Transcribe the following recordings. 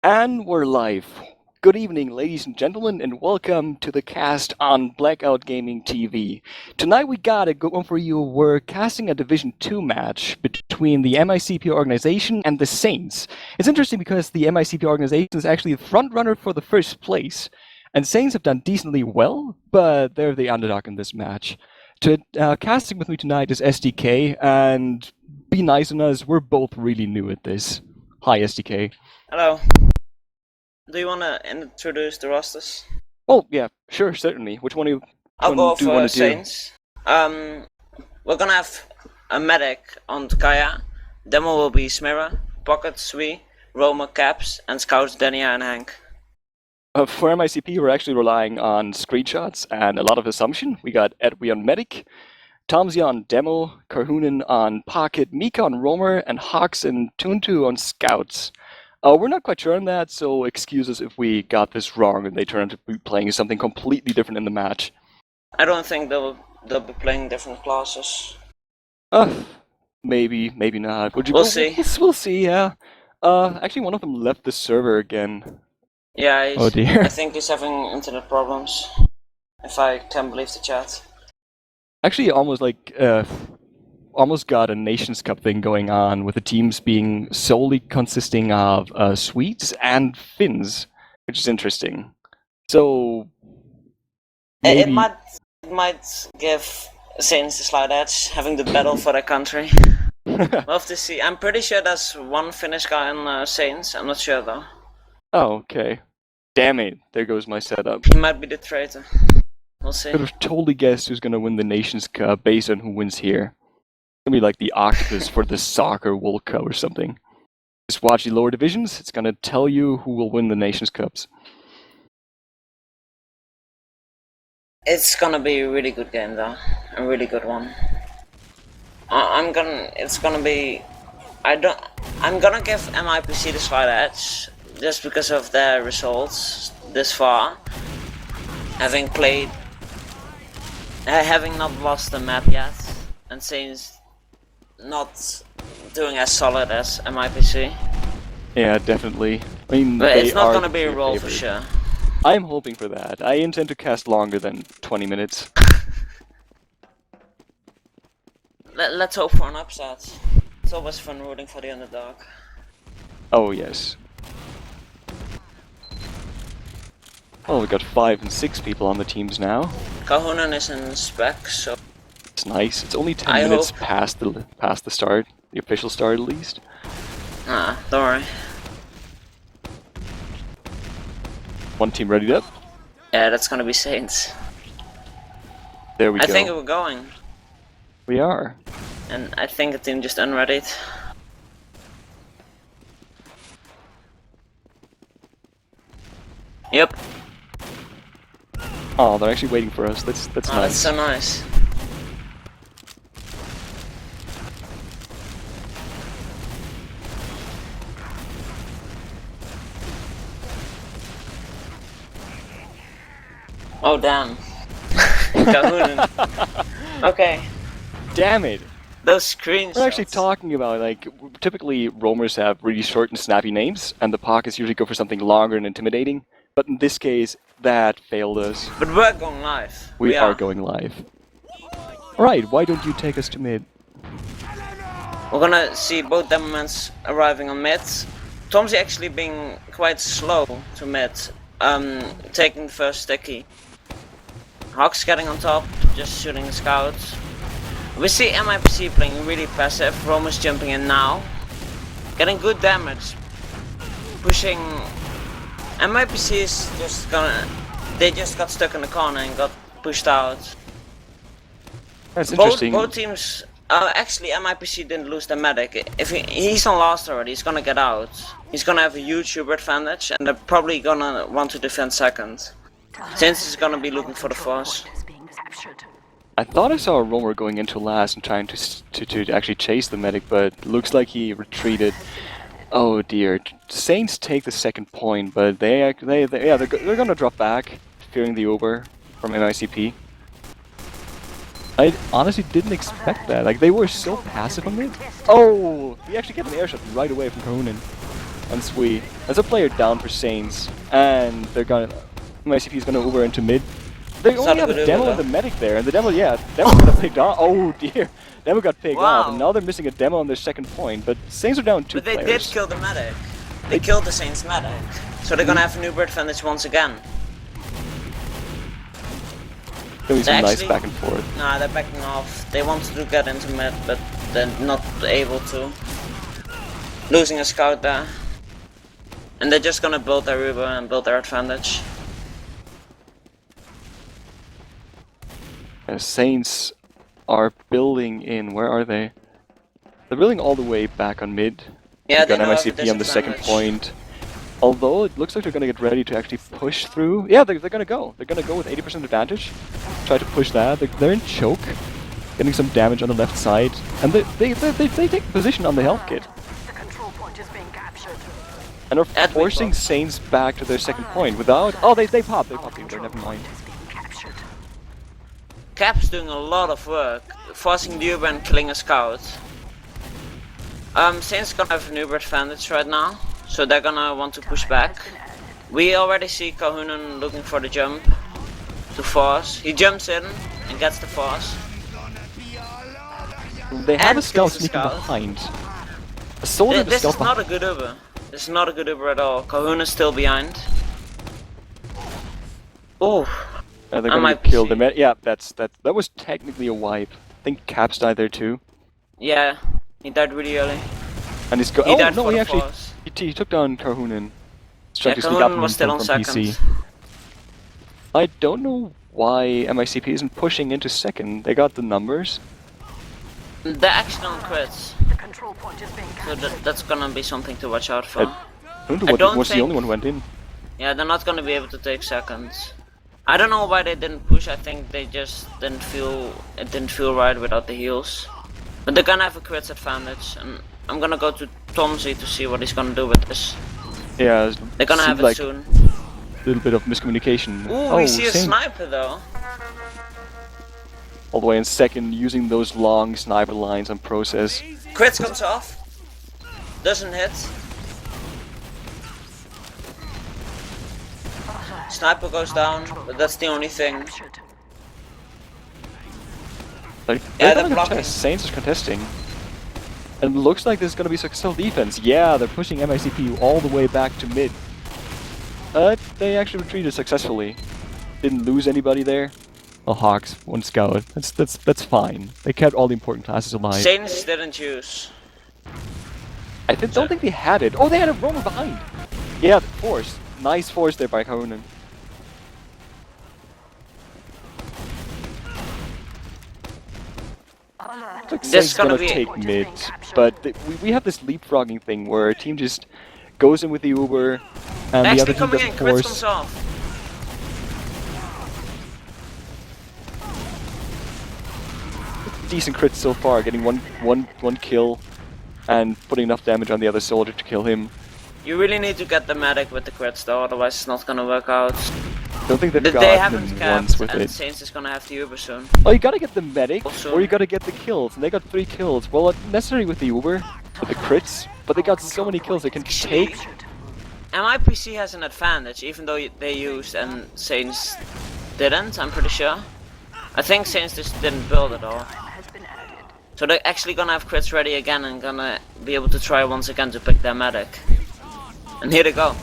And we're live. Good evening, ladies and gentlemen, and welcome to the cast on Blackout Gaming TV. Tonight we got a good one for you. We're casting a Division 2 match between the MICP organization and the Saints. It's interesting because the MICP organization is actually the front runner for the first place, and Saints have done decently well, but they're the underdog in this match. Casting with me tonight is SDK, and be nice on us, we're both really new at this. Hi, SDK. Hello. Do you want to introduce the rosters? Oh, yeah, sure, certainly. Which one do you I'll go do you for want to do? Saints. We're gonna have a medic on Kaya. Demo will be Smira, Pocket, Sui, Roma, Caps, and Scouts Denia and Hank. For MICP, we're actually relying on screenshots and a lot of assumption. We got Edwy on Medic, Tomsy on Demo, Karhunen on Pocket, Mika on Roamer, and Hawks and Tuntu on Scouts. We're not quite sure on that, so excuse us if we got this wrong and they turn out to be playing something completely different in the match. I don't think they'll be playing different classes. Maybe, maybe not. We'll see. We'll see, yeah. Actually, one of them left the server again. Yeah, oh dear. I think he's having internet problems, if I can believe the chat. Actually, almost got a Nations Cup thing going on with the teams being solely consisting of Swedes and Finns, which is interesting. So maybe... it might give Saints a slight edge, having the battle for their country. We'll have to see. I'm pretty sure there's one Finnish guy in Saints. I'm not sure though. Oh, okay. Damn it! There goes my setup. He might be the traitor. We'll see. Could have totally guessed who's gonna win the Nations Cup based on who wins here. It's gonna be like the octopus for the soccer World Cup or something. Just watch the lower divisions. It's gonna tell you who will win the Nations Cups. It's gonna be a really good game though, a really good one. I'm gonna give MIPC the slight edge just because of their results this far. Having not lost the map yet, and Saints not doing as solid as MIPC. Yeah, definitely. I mean, but it's not gonna be a roll for sure. I'm hoping for that. I intend to cast longer than 20 minutes. Let's hope for an upset. It's always fun rooting for the underdog. Oh, yes. Oh, we got 5 and 6 people on the teams now. Kahunen is in spec, so... It's nice. It's only 10 minutes past the start. The official start, at least. Ah, don't worry. One team readied up. Yeah, that's gonna be Saints. There we go. I think we're going. We are. And I think the team just unreadied. Yep. Oh, they're actually waiting for us. That's nice. That's so nice. Oh damn. Kahunen. Okay. Damn it. Those screenshots. We're actually talking about, like, typically roamers have really short and snappy names, and the pockets usually go for something longer and intimidating. But in this case, that failed us. But we're going live. We are going live. Alright, why don't you take us to mid? We're gonna see both Demomans arriving on mid. Tom's actually being quite slow to mid, taking the first sticky. Hawk's getting on top, just shooting the scouts. We see MIPC playing really passive, Roma's jumping in now. Getting good damage. Pushing... MIPC is just gonna... They just got stuck in the corner and got pushed out. That's interesting. Both teams... actually, MIPC didn't lose the medic. If he's on last already, he's gonna get out. He's gonna have a huge Uber advantage, and they're probably gonna want to defend second. Since he's gonna be looking for the force. I thought I saw a roamer going into last and trying to actually chase the medic, but looks like he retreated. Oh dear. Saints take the second point, but they're gonna drop back, fearing the Uber from MICP. I honestly didn't expect that. Like, they were so passive on it. Oh, we actually get an airshot right away from Kahunen. on Sui. There's a player down for Saints, and they're gonna. MICP is gonna Uber into mid. They It's only not a have good a demo Uber, and the medic there, and the demo, yeah, demo got picked off. Oh dear, demo got picked off, and Wow. now they're missing a demo on their second point. But Saints are down 2 But they players. did kill the medic. They killed the Saints medic. So they're gonna have an Uber advantage once again. Doing some nice actually- back and forth. Nah, they're backing off. They wanted to get into mid, but they're not able to. Losing a scout there. And they're just gonna build their Uber and build their advantage. Saints are building in. Where are they? They're building all the way back on mid. Yeah, They they got know have a MICP on the second disadvantage. point. Although it looks like they're gonna get ready to actually push through. Yeah, they're gonna go. They're gonna go with 80% advantage. Try to push that. They're in choke, getting some damage on the left side, and they take position on the health kit. The control point is being captured. And are At forcing weak Saints back to their second point without. Oh, they pop. They pop. Never mind. Is being captured. Cap's doing a lot of work, forcing the Uber and killing a scout. Saints gonna have an Uber advantage right now, so they're gonna want to push back. We already see Kahunen looking for the jump to force. He jumps in and gets the force. They have And a scout kills the sneaking scout. behind. A soldier and a This scout is not a good Uber. This is not a good Uber at all. Kahunen's still behind. Oh, they're I gonna might kill see. them. Yeah, that was technically a wipe. I think Caps died there too. yeah, he died really early. And he's He oh died no, for he the actually force. he took down Kahunen. He's Yeah, trying to sneak up Kahunen was still on from second. PC. I don't know why MICP isn't pushing into second. They got the numbers. They're actually on crits, The control point is being so captured. that's gonna be something to watch out for. I don't know I what don't was the think- only one who went in. Yeah, they're not gonna be able to take seconds. I don't know why they didn't push. I think they just didn't feel right without the heals. But they're gonna have a crits advantage, and I'm gonna go to Tomsy to see what he's gonna do with this. Yeah, They're gonna have seemed it like soon. a little bit of miscommunication. Ooh, we see a Saint sniper though. all the way in second, using those long sniper lines on process. Crits comes off. Doesn't hit. Sniper goes down, but that's the only thing. Captured. Like, Yeah, they're they're gonna blocking. contest. Saints is contesting. And it looks like this is gonna be successful defense. Yeah, they're pushing MICP all the way back to mid. They actually retreated successfully. Didn't lose anybody there. Oh, Hawks, one scout. That's fine. They kept all the important classes alive. Saints didn't use. Don't think they had it. Oh, they had a roamer behind. Yeah, the force. Nice force there by Kahunen. Alert. Like This Saints is gonna gonna be- take mid, but we have this leapfrogging thing where a team just goes in with the Uber, and the Actually other team coming in, doesn't crits force. comes off. Decent crits so far, getting one kill, and putting enough damage on the other soldier to kill him. You really need to get the medic with the crits though, otherwise it's not gonna work out. Don't think they've They gotten haven't him capped, once with and it. Saints is gonna have the Uber soon. Oh, you gotta get the medic, Also- or you gotta get the kills, and they got 3 kills. Well, not necessarily with the Uber, with the crits, but they got so many kills they can take. MIPC has an advantage, even though they used and Saints didn't, I'm pretty sure. I think Saints just didn't build at all. Has been added. So they're actually gonna have crits ready again and gonna be able to try once again to pick their medic. And here they go.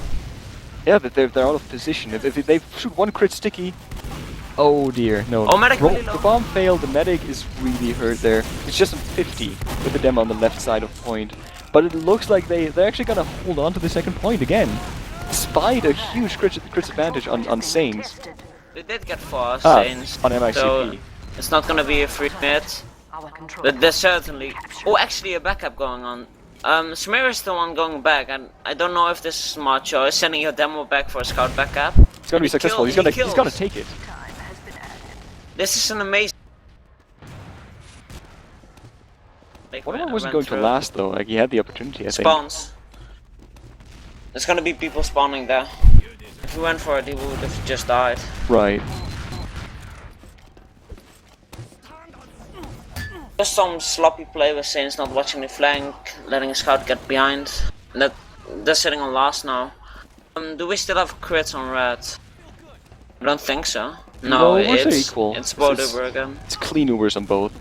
Yeah, but they're out of position. If they shoot one crit sticky, oh dear, no. Oh, medic really low. The bomb failed. The medic is really hurt there. It's just on 50 with the demo on the left side of point. But it looks like they're actually gonna hold on to the second point again, despite a huge crit advantage on Saints. Tested. They did get force, Ah, Saints. on MICP. So it's not gonna be a free mid. Our control. But there's certainly... Oh, actually a backup going on. Samir is the one going back, and I don't know if this is smart choice, sending your demo back for a scout backup. It's gonna be He successful. killed- he He's gonna kills. take it. Time has been added. This is an amazing... One of them wasn't going to last though. Like he had the opportunity. I think. Spawns. There's gonna be people spawning there. If he went for it, he would have just died. Right. Just some sloppy play with Saints not watching the flank, letting a scout get behind. And that they're sitting on last now. Do we still have crits on red? I don't think so. No, we're so it's equal. it's both It's- over again. It's clean Ubers on both.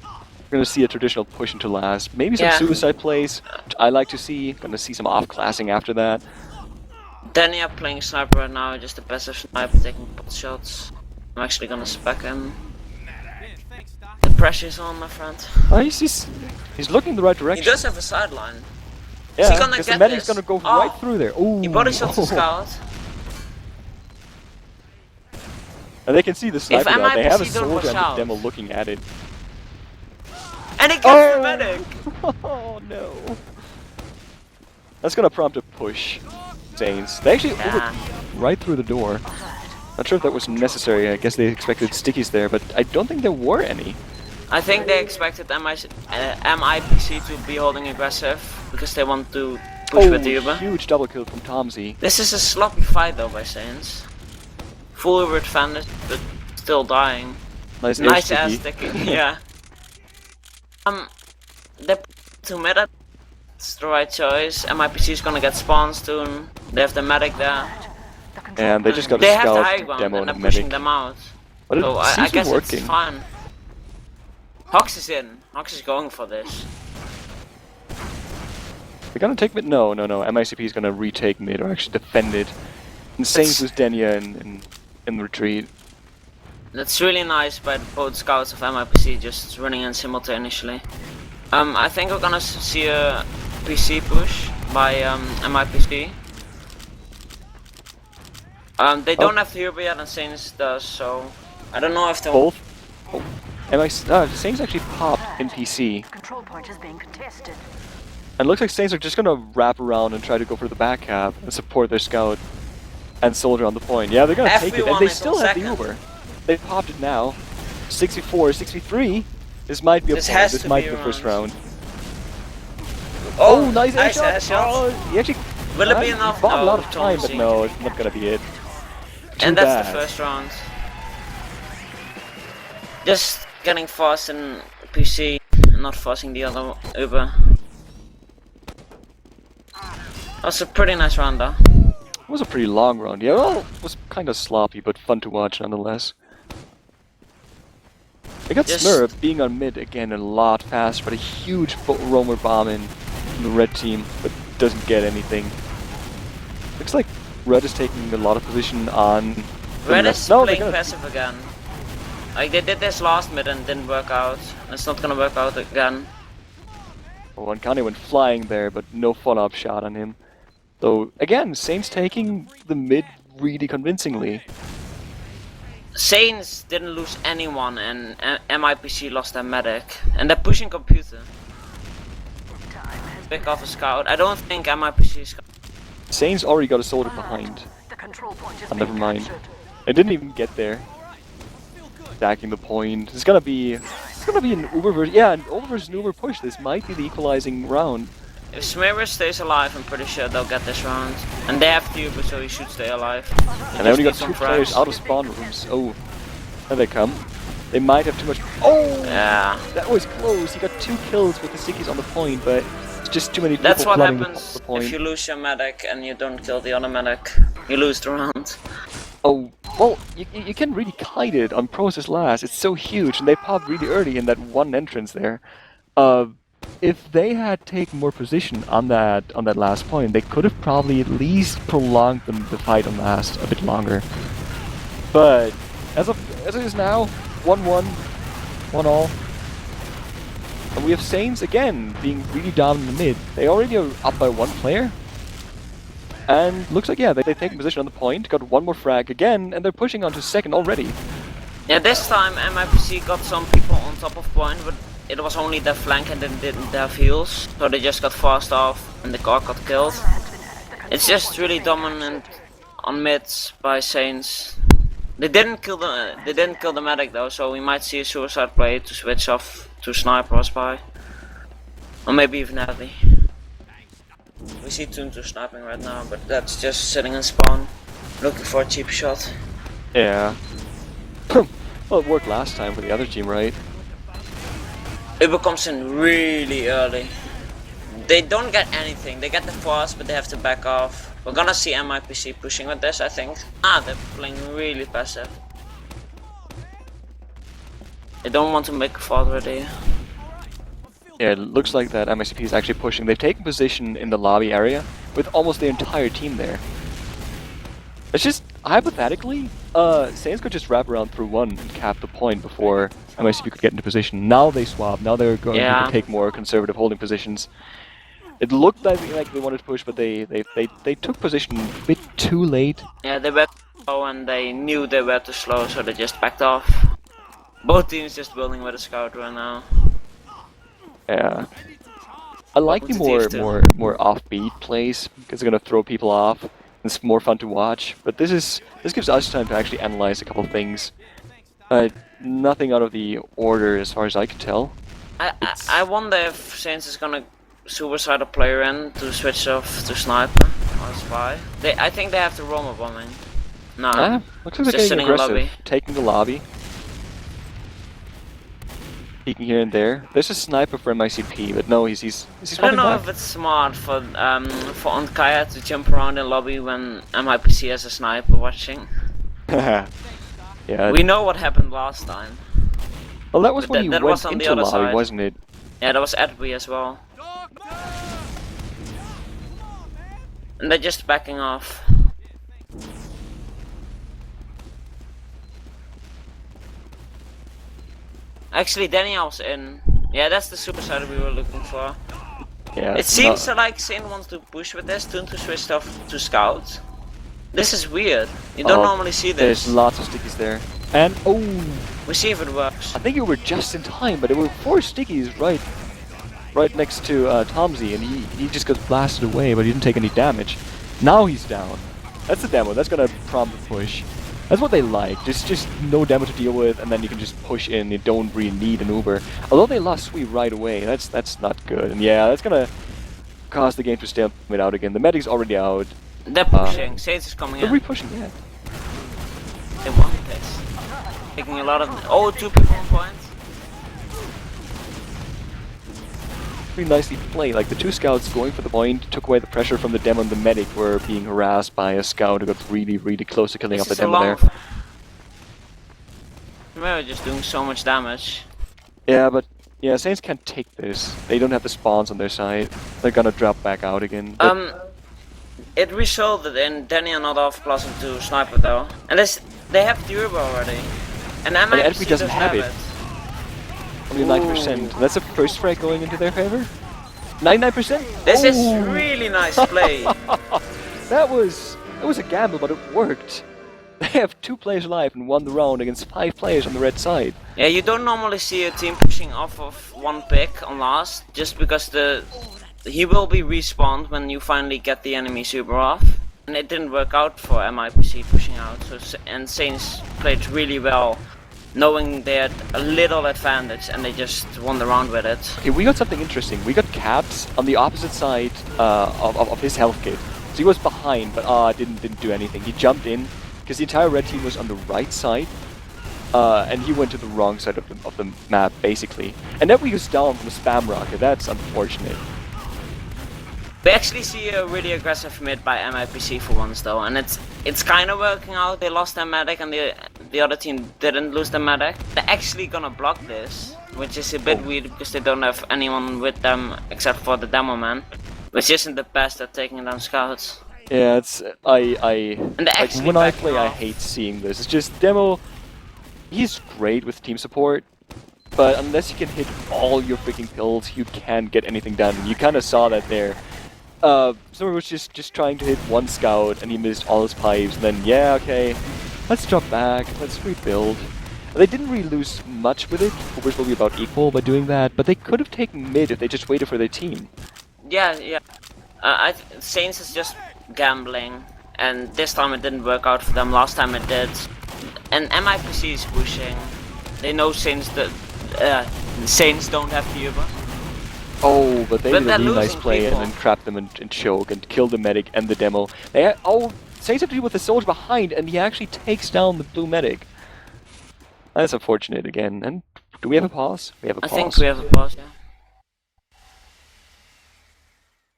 We're gonna see a traditional push into last. Maybe some Yeah. suicide plays, which I like to see. Gonna see some off-classing after that. Dania playing sniper right now, just a passive sniper taking pot shots. I'm actually gonna spec him. The pressure's on, my friend. Oh, he's looking in the right He direction. does have a sideline. Yeah, he gonna because the get medic's this? gonna go Oh. right through there. Ooh. He body shots the scout. And they can see the sniper now. They have a MIPC don't soldier watch and the out. demo looking at it. And he gets the medic! Oh no. That's gonna prompt a push. Saints. They actually Yeah. right through the door. Not sure if that was necessary. I guess they expected stickies there, but I don't think there were any. I think they expected MIPC to be holding aggressive because they want to push with the Uber. Huge double kill from Tomsy. This is a sloppy fight though by Saints. Full Uber advantage, but still dying. Nice, Nice air ass sticky. sticky, yeah. They to mid, it's the right choice. MIPC is gonna get spawn soon. They have the medic there. The control And they just got They a have the scout high ground demo and and a they're pushing medic. them out. But it So I seems to guess be it's working. fine. Hox is in. Hox is going for this. They're gonna take mid? No. MICP is gonna retake mid or actually defend it. And Saints with Denya in retreat. That's really nice by both scouts of MIPC just running in simultaneously. I think we're gonna see a PC push by MIPC. They don't have the Uber yet and Saints does, so I don't know if they Both? Oh. Saints actually popped in PC. The control point is being contested. And it looks like Saints are just gonna wrap around and try to go for the back half and support their scout and soldier on the point. Yeah, they're gonna take it, and Everyone they is still on have the second. Uber. They popped it now. 64, 63. This might be a This point. has This to might be be the first round. round. Oh, Nice headshot! headshot. Oh, he actually Will it be enough? he bought a lot of No, time, but Tomsy. no, it's not gonna be it. Too And that's bad. the first round. Just getting fast in PC and not forcing the other Uber. That's a pretty nice round though. It was a pretty long round. Yeah, well, it was kind of sloppy, but fun to watch nonetheless. They got Just- Smurf being on mid again a lot faster, but a huge roamer bomb in the red team, but doesn't get anything. Looks like red is taking a lot of position on the Red left. is No, they're playing gonna- passive again. Like they did this last mid and didn't work out. It's not gonna work out again. Oh, Ankane went flying there, but no follow-up shot on him. So again, Saints taking the mid really convincingly. Saints didn't lose anyone and MIPC lost their medic. And they're pushing computer. Pick off a scout. I don't think MIPC is Saints already got a soldier behind. The control point is Oh, being never mind. captured. It didn't even get there. Stacking the point. It's gonna be an Uber versus an Uber versus Uber push. This might be the equalizing round. If Smear stays alive, I'm pretty sure they'll get this round. And they have the Uber, so he should stay alive. And they only got two players out of spawn rooms. Oh, there they come. They might have too much. Oh, Yeah. that was close. He got 2 kills with the stickies on the point, but it's just too many people That's what flooding happens the point. if you lose your medic and you don't kill the other medic. You lose the round. Oh, well, you can really kite it on Process last. It's so huge, and they popped really early in that one entrance there. If they had taken more position on that last point, they could have probably at least prolonged the fight on last a bit longer. But as it is now, 1-1, 1-all. And we have Saints again being really down in the mid. They already are up by 1 player. And looks like, yeah, they take position on the point, got 1 more frag again, and they're pushing onto second already. Yeah, this time MIPC got some people on top of point, but it was only their flank and they didn't have heals. So they just got fast off and the car got killed. It's just really dominant on mids by Saints. They didn't kill the medic though, so we might see a suicide play to switch off to sniper or spy. Or maybe even heavy. We see Toon 2 sniping right now, but that's just sitting in spawn, looking for a cheap shot. Yeah. Well, it worked last time for the other team, right? Uber comes in really early. They don't get anything. They get the force, but they have to back off. We're gonna see MIPC pushing with this, I think. They're playing really passive. They don't want to make a fault already. Yeah, it looks like that MICP is actually pushing. They've taken position in the lobby area with almost the entire team there. It's just, hypothetically, Saints could just wrap around through one and cap the point before MICP could get into position. Now they swap, now they're going to take more conservative holding positions. It looked like they wanted to push, but they took position a bit too late. Yeah, they were too slow and they knew they were too slow, so they just backed off. Both teams just building with a scout right now. Yeah. I like the more offbeat plays, because they're gonna throw people off. It's more fun to watch, but this gives us time to actually analyze a couple of things. Nothing out of the order as far as I can tell. I wonder if Saints is gonna suicide a player in to switch off to sniper or spy. I think they have to Roma bombing. No, looks like they're getting aggressive, taking the lobby. Peeking here and there. There's a sniper for MICP, but no, he's I don't know if it's smart for Onkaya to jump around in lobby when MIPC has a sniper watching. Yeah. We know what happened last time. Well, that was when he went on into lobby, side. wasn't it? Yeah, that was Edwy as well. And they're just backing off. Actually, Daniel's in. Yeah, that's the superstar we were looking for. Yeah. It seems like Saint wants to push with this, to switch off to scout. This is weird. You don't normally see this. There's lots of stickies there. And we see if it works. I think you were just in time, but there were 4 stickies right next to Tomsy, and he just got blasted away, but he didn't take any damage. Now he's down. That's the demo. That's gonna prompt the push. That's what they like. Just no demo to deal with, and then you can just push in. You don't really need an Uber. Although they lost Sweep right away, that's not good. And yeah, that's gonna cause the game to stalemate out again. The medic's already out. They're pushing. Saints is coming in. They're re-pushing, yeah. They want this. Taking a lot of 2 people points. Pretty nicely played. Like the 2 scouts going for the point took away the pressure from the demo, and the medic were being harassed by a scout who got really close to killing off the demo there. We're just doing so much damage. Yeah, but yeah, Saints can't take this. They don't have the spawns on their side. They're gonna drop back out again. It resulted in Daniel not off plus into sniper though, and they have turbo already, and MIPC doesn't have it. Only 9%. That's a first frag going into their favor. 99%. This is really nice play. That was a gamble, but it worked. They have 2 players alive and won the round against 5 players on the red side. Yeah, you don't normally see a team pushing off of 1 pick on last, just because he will be respawned when you finally get the enemy super off. And it didn't work out for MIPC pushing out, and Saints played really well, knowing they had a little advantage, and they just won the round with it. Okay, we got something interesting. We got Caps on the opposite side of his health kit. So he was behind, but didn't do anything. He jumped in, because the entire red team was on the right side, and he went to the wrong side of the map, basically. And then we was down from a spam rocket. That's unfortunate. We actually see a really aggressive mid by MIPC for once though, and it's kind of working out. They lost their medic and the other team didn't lose their medic. They're actually gonna block this, which is a bit weird because they don't have anyone with them except for the demo man, which isn't the best at taking down scouts. Yeah, it's like when I play, I hate seeing this. It's just demo. He's great with team support, but unless you can hit all your freaking kills, you can't get anything done. You kind of saw that there. Someone was just trying to hit 1 scout and he missed all his pipes, and then yeah, okay, let's drop back, let's rebuild. They didn't really lose much with it. Overs will be about equal by doing that, but they could have taken mid if they just waited for their team. Yeah. Saints is just gambling, and this time it didn't work out for them. Last time it did. And MIPC is pushing. They know Saints Saints don't have turbo. Oh, but they did a really nice play and then trapped them and choke and killed the medic and the demo. Saints have to deal with the soldier behind, and he actually takes down the blue medic. That's unfortunate again. And do we have a pause? We have a pause. I think we have a pause, yeah.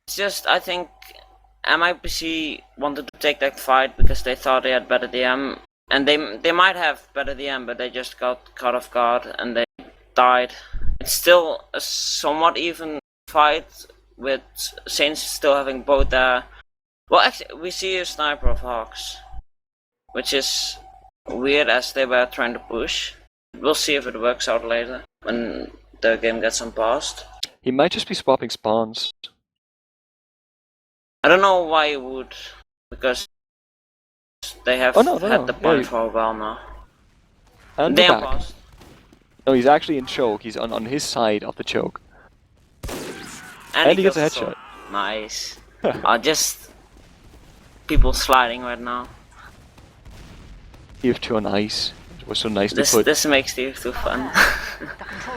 It's just, I think MIPC wanted to take that fight because they thought they had better DM. And they might have better DM, but they just got caught off guard and they died. It's still a somewhat even fight, with Saints still having both their... Well, actually, we see a sniper of Hawks, which is weird as they were trying to push. We'll see if it works out later, when the game gets unpaused. He might just be swapping spawns. I don't know why he would, because they have had the point for a while now. And They back. unpaused. No, he's actually in choke. He's on his side of the choke. And he gets a kills headshot. the Nice. Just people sliding right now. TF2 on ice. It was so nice to This put. this makes TF2 fun.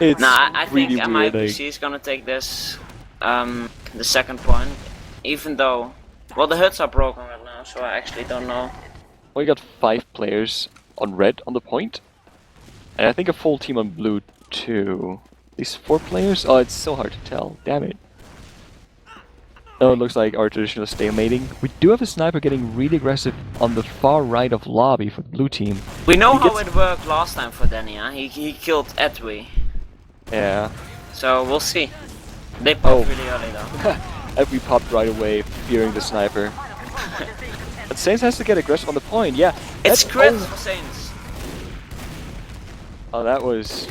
It's Nah, I think really weird. MIPC is gonna take this, the second point, even though, well, the hoods are broken right now, so I actually don't know. We got 5 players on red on the point, and I think a full team on blue too. These 4 players? Oh, it's so hard to tell. Damn it. Oh, it looks like our traditional stalemating. We do have a sniper getting really aggressive on the far right of lobby for the blue team. We know He how gets- it worked last time for Danny, huh? He killed Edwy, Yeah. so we'll see. They popped Oh. really early though. And we popped right away, fearing the sniper. But Saints has to get aggressive on the point, yeah. It's That's- crit oh. for Saints. Oh, that was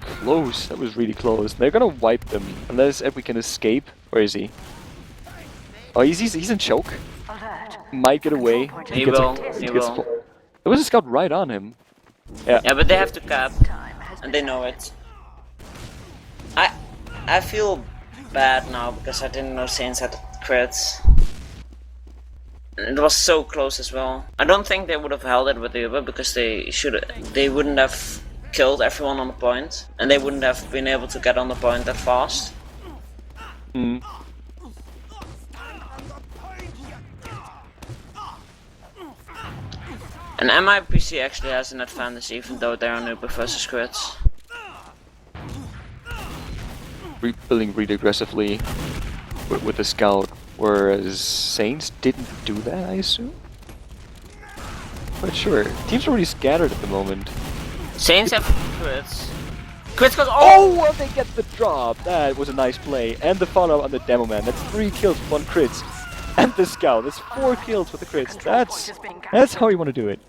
close. That was really close. They're gonna wipe them unless we can escape. Where is he? Oh, he's in choke. Alert. Might get away. Control point He is will, contested. he Gets will. fo- There was a scout right on him. Yeah. Yeah, but they have to cap, Time has and they know it. I feel bad now because I didn't know Saints had crits. And it was so close as well. I don't think they would have held it with the Uber because they wouldn't have killed everyone on the point, and they wouldn't have been able to get on the point that fast. Mm. And MIPC actually has an advantage even though they're on Uber versus crits. Rebuilding really aggressively with the scout, whereas Saints didn't do that, I assume. But sure, teams are really scattered at the moment. Saints have crits. Crits goes. Oh, and they get the drop. That was a nice play, and the follow on the demo man. That's 3 kills, 1 crits, and the scout. That's 4 kills with the crits. That's how you want to do it.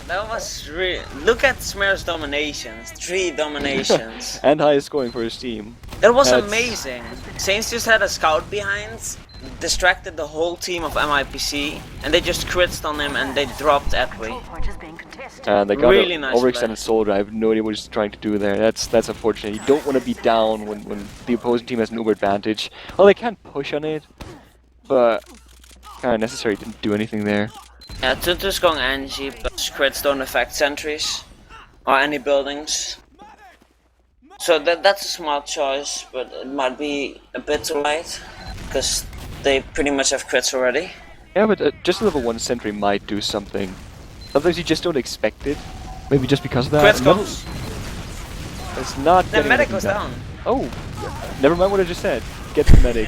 That was really. Look at Smear's dominations. 3 dominations. And highest scoring for his team. That was That's- amazing. Saints just had a scout behind, distracted the whole team of MIPC, and they just critzed on him and they dropped Edwy. Control point is being contested. And they got Really an nice overextended play. soldier. I have no idea what he's trying to do there. That's unfortunate. You don't want to be down when the opposing team has an uber advantage. Well, they can push on it, but kind of necessary. Didn't do anything there. Yeah, Tutu's going Angie, but crits don't affect sentries or any buildings. So that's a smart choice, but it might be a bit too late because they pretty much have crits already. Yeah, but just a level 1 sentry might do something. Sometimes you just don't expect it. Maybe just because of that. Crits Level- goes. It's not. The getting medic anything goes down. Oh, never mind what I just said. Get the medic.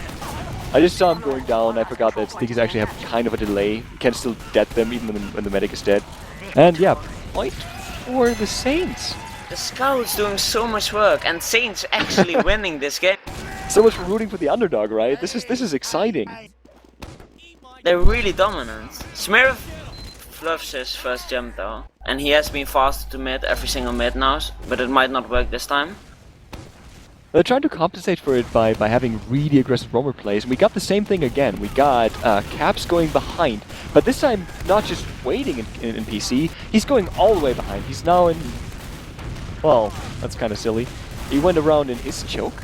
I just saw him going down. I forgot that things actually have kind of a delay. You can still dead them even when the medic is dead. And yeah, point for the Saints. The scout's doing so much work, and Saints actually winning this game. So much for rooting for the underdog, right? This is exciting. They're really dominant. Smear fluffs his first jump though, and he has been faster to mid every single mid now, but it might not work this time. They're trying to compensate for it by having really aggressive roamer plays. And we got the same thing again. We got Caps going behind, but this time not just waiting in PC. He's going all the way behind. He's now in. Well, that's kind of silly. He went around in his choke.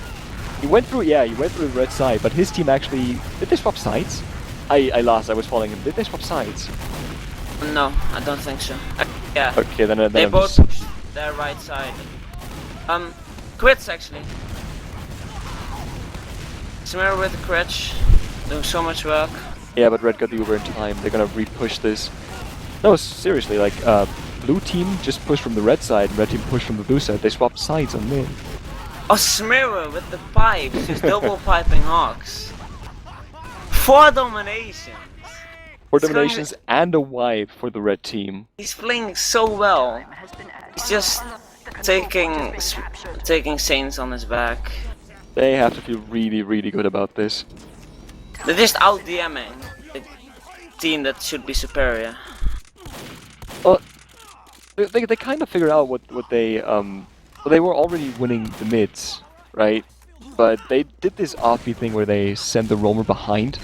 He went through the red side, but his team actually did they swap sides? I lost. I was following him. Did they swap sides? No, I don't think so. Yeah, Okay, then they I'm both just- pushed their right side. Crits actually. Smear with the crutch, doing so much work. Yeah, but red got the Uber in time. They're gonna re-push this. No, seriously, like blue team just pushed from the red side, and red team pushed from the blue side. They swapped sides on mid. Oh, Smear with the pipes, just double piping Hawks. 4 dominations! 4 It's going- dominations and a wipe for the red team. He's playing so well. He's just taking Saints on his back. They have to feel really, really good about this. They're just out DMing the team that should be superior. Well, they kind of figured out what they well, they were already winning the mids, right? But they did this offbeat thing where they sent the roamer behind,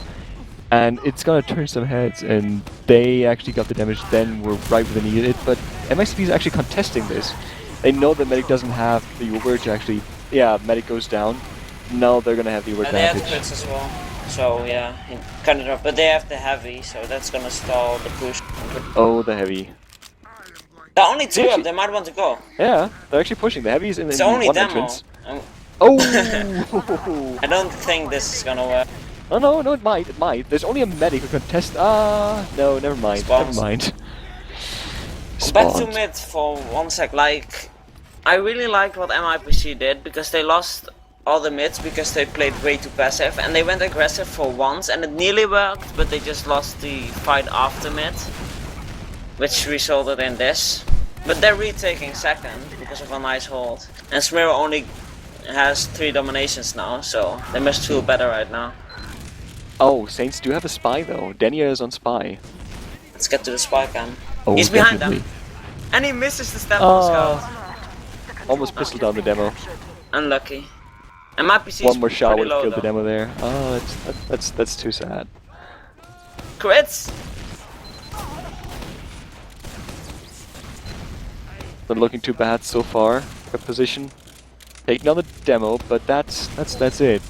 and it's gonna turn some heads, and they actually got the damage then, were right where they needed it, but MIPC is actually contesting this. They know that Medic doesn't have the Uber to actually, yeah, Medic goes down. Now they're gonna have the Uber And they have advantage. crits as well. So yeah, he cut it off. But they have the heavy, so that's gonna stall the push. Oh, the heavy. There are only 2 up, they might want to go. Yeah, they're actually pushing. The heavy's in It's the only one demo. entrance. Oh! I don't think this is gonna work. Oh no, it might. There's only a medic who can test. No, never mind. Spawns. Never mind. Back to Spawned. mid for 1 sec. Like, I really liked what MIPC did because they lost all the mids because they played way too passive, and they went aggressive for once, and it nearly worked, but they just lost the fight after mid, which resulted in this. But they're retaking second because of a nice hold, and Smear only has 3 dominations now, so they must feel better right now. Oh, Saints do have a spy though. Denia is on spy. Let's get to the spy cam. Oh, He's behind definitely. them, and he misses the step on scout. Almost pistol down the demo. Unlucky. And MIPC One more shot pretty would have low killed the though. demo there. Oh, that's too sad. Crits! Not looking too bad so far. Good position. Taking on the demo, but that's it.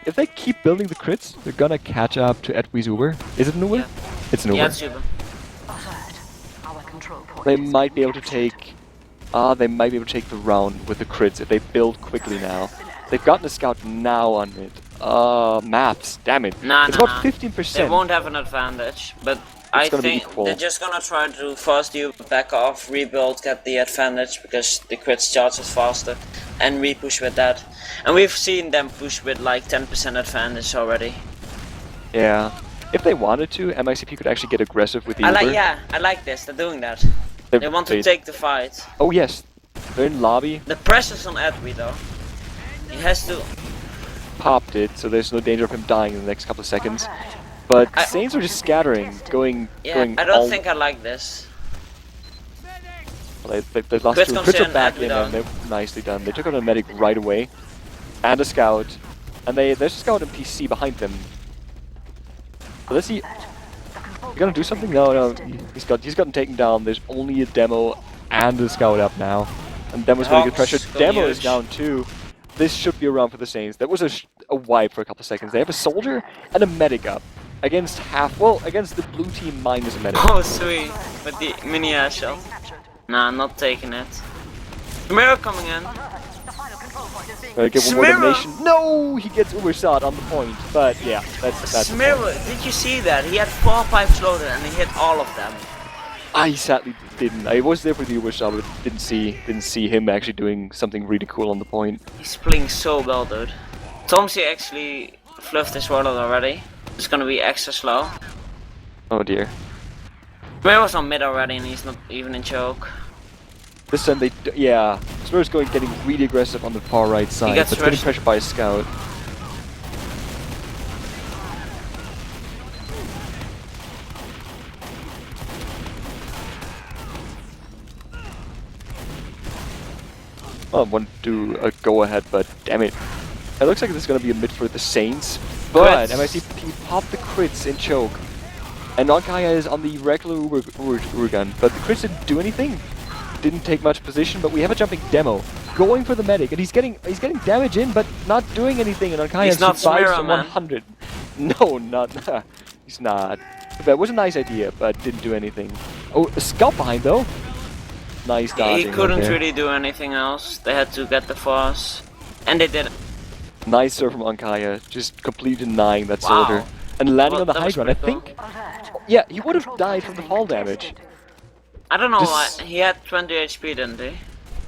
If they keep building the crits, they're gonna catch up to Edwi's Uber. Is it an Uber? Yeah. It's an Uber. Yeah, it's super. Our control point They is might be able to being take. They might be able to take the round with the crits if they build quickly now. They've gotten a scout now on it. Maps, damn it. Nah, It's nah, about nah. 15%. They won't have an advantage, but I gonna be think equal. they're just gonna try to force you back off, rebuild, get the advantage because the crits charges faster, and re-push with that. And we've seen them push with like 10% advantage already. Yeah. If they wanted to, MICP could actually get aggressive with the Uber. I like this. They're doing that. They- They want to they- take the fight. Oh yes, they're in lobby. The pressure's on Edwy though. He has to. Popped it, so there's no danger of him dying in the next couple of seconds. But I- Saints are just scattering, going. Yeah, I don't think I like this. Well, they lost Crits two. comes Crits are in, back Edwy in, down. and they're nicely done. They took out a medic right away, and a scout, and there's a scout and PC behind them. So let's see. You gonna do something? No. He's gotten taken down. There's only a demo and a scout up now, and demo's gonna get Hawks pressured. go Demo is huge. down too. This should be around for the Saints. That was a wipe for a couple of seconds. They have a soldier and a medic up against against the blue team minus a medic. Oh sweet, with the mini air shot. Nah, not taking it. Mirror coming in. Give one more Smira! domination. No, he gets Uber shot on the point. But yeah, that's. Smear, did you see that? He had 4 pipes loaded and he hit all of them. I sadly didn't. I was there for the Uber shot, but didn't see him actually doing something really cool on the point. He's playing so well, dude. Tomsy actually fluffed his warlord already. It's gonna be extra slow. Oh dear. Smear was on mid already and he's not even in choke. This time yeah. Spurs getting really aggressive on the far right side, gets but getting rushed. pressured by a scout. Oh, I want to do a go ahead, but damn it. It looks like this is going to be a mid for the Saints, but Crits. MICP popped the crits in choke. And Nonkaya is on the regular Uber gun, but the crits didn't do anything. Didn't take much position, but we have a jumping demo. Going for the medic, and he's getting damage in, but not doing anything, and Nonkaya He's not survives Smira, to man. 100. No, not he's not. That was a nice idea, but didn't do anything. Oh, a scout behind though. Nice dodging. He right couldn't there. really do anything else. They had to get the force. And they did. Nice serve from Ankaya, just completely denying that Wow. soldier. And landing Well, on the that high was ground, I pretty cool. think. Yeah, he would have died from the fall damage. I don't know This- why. He had 20 HP, didn't he?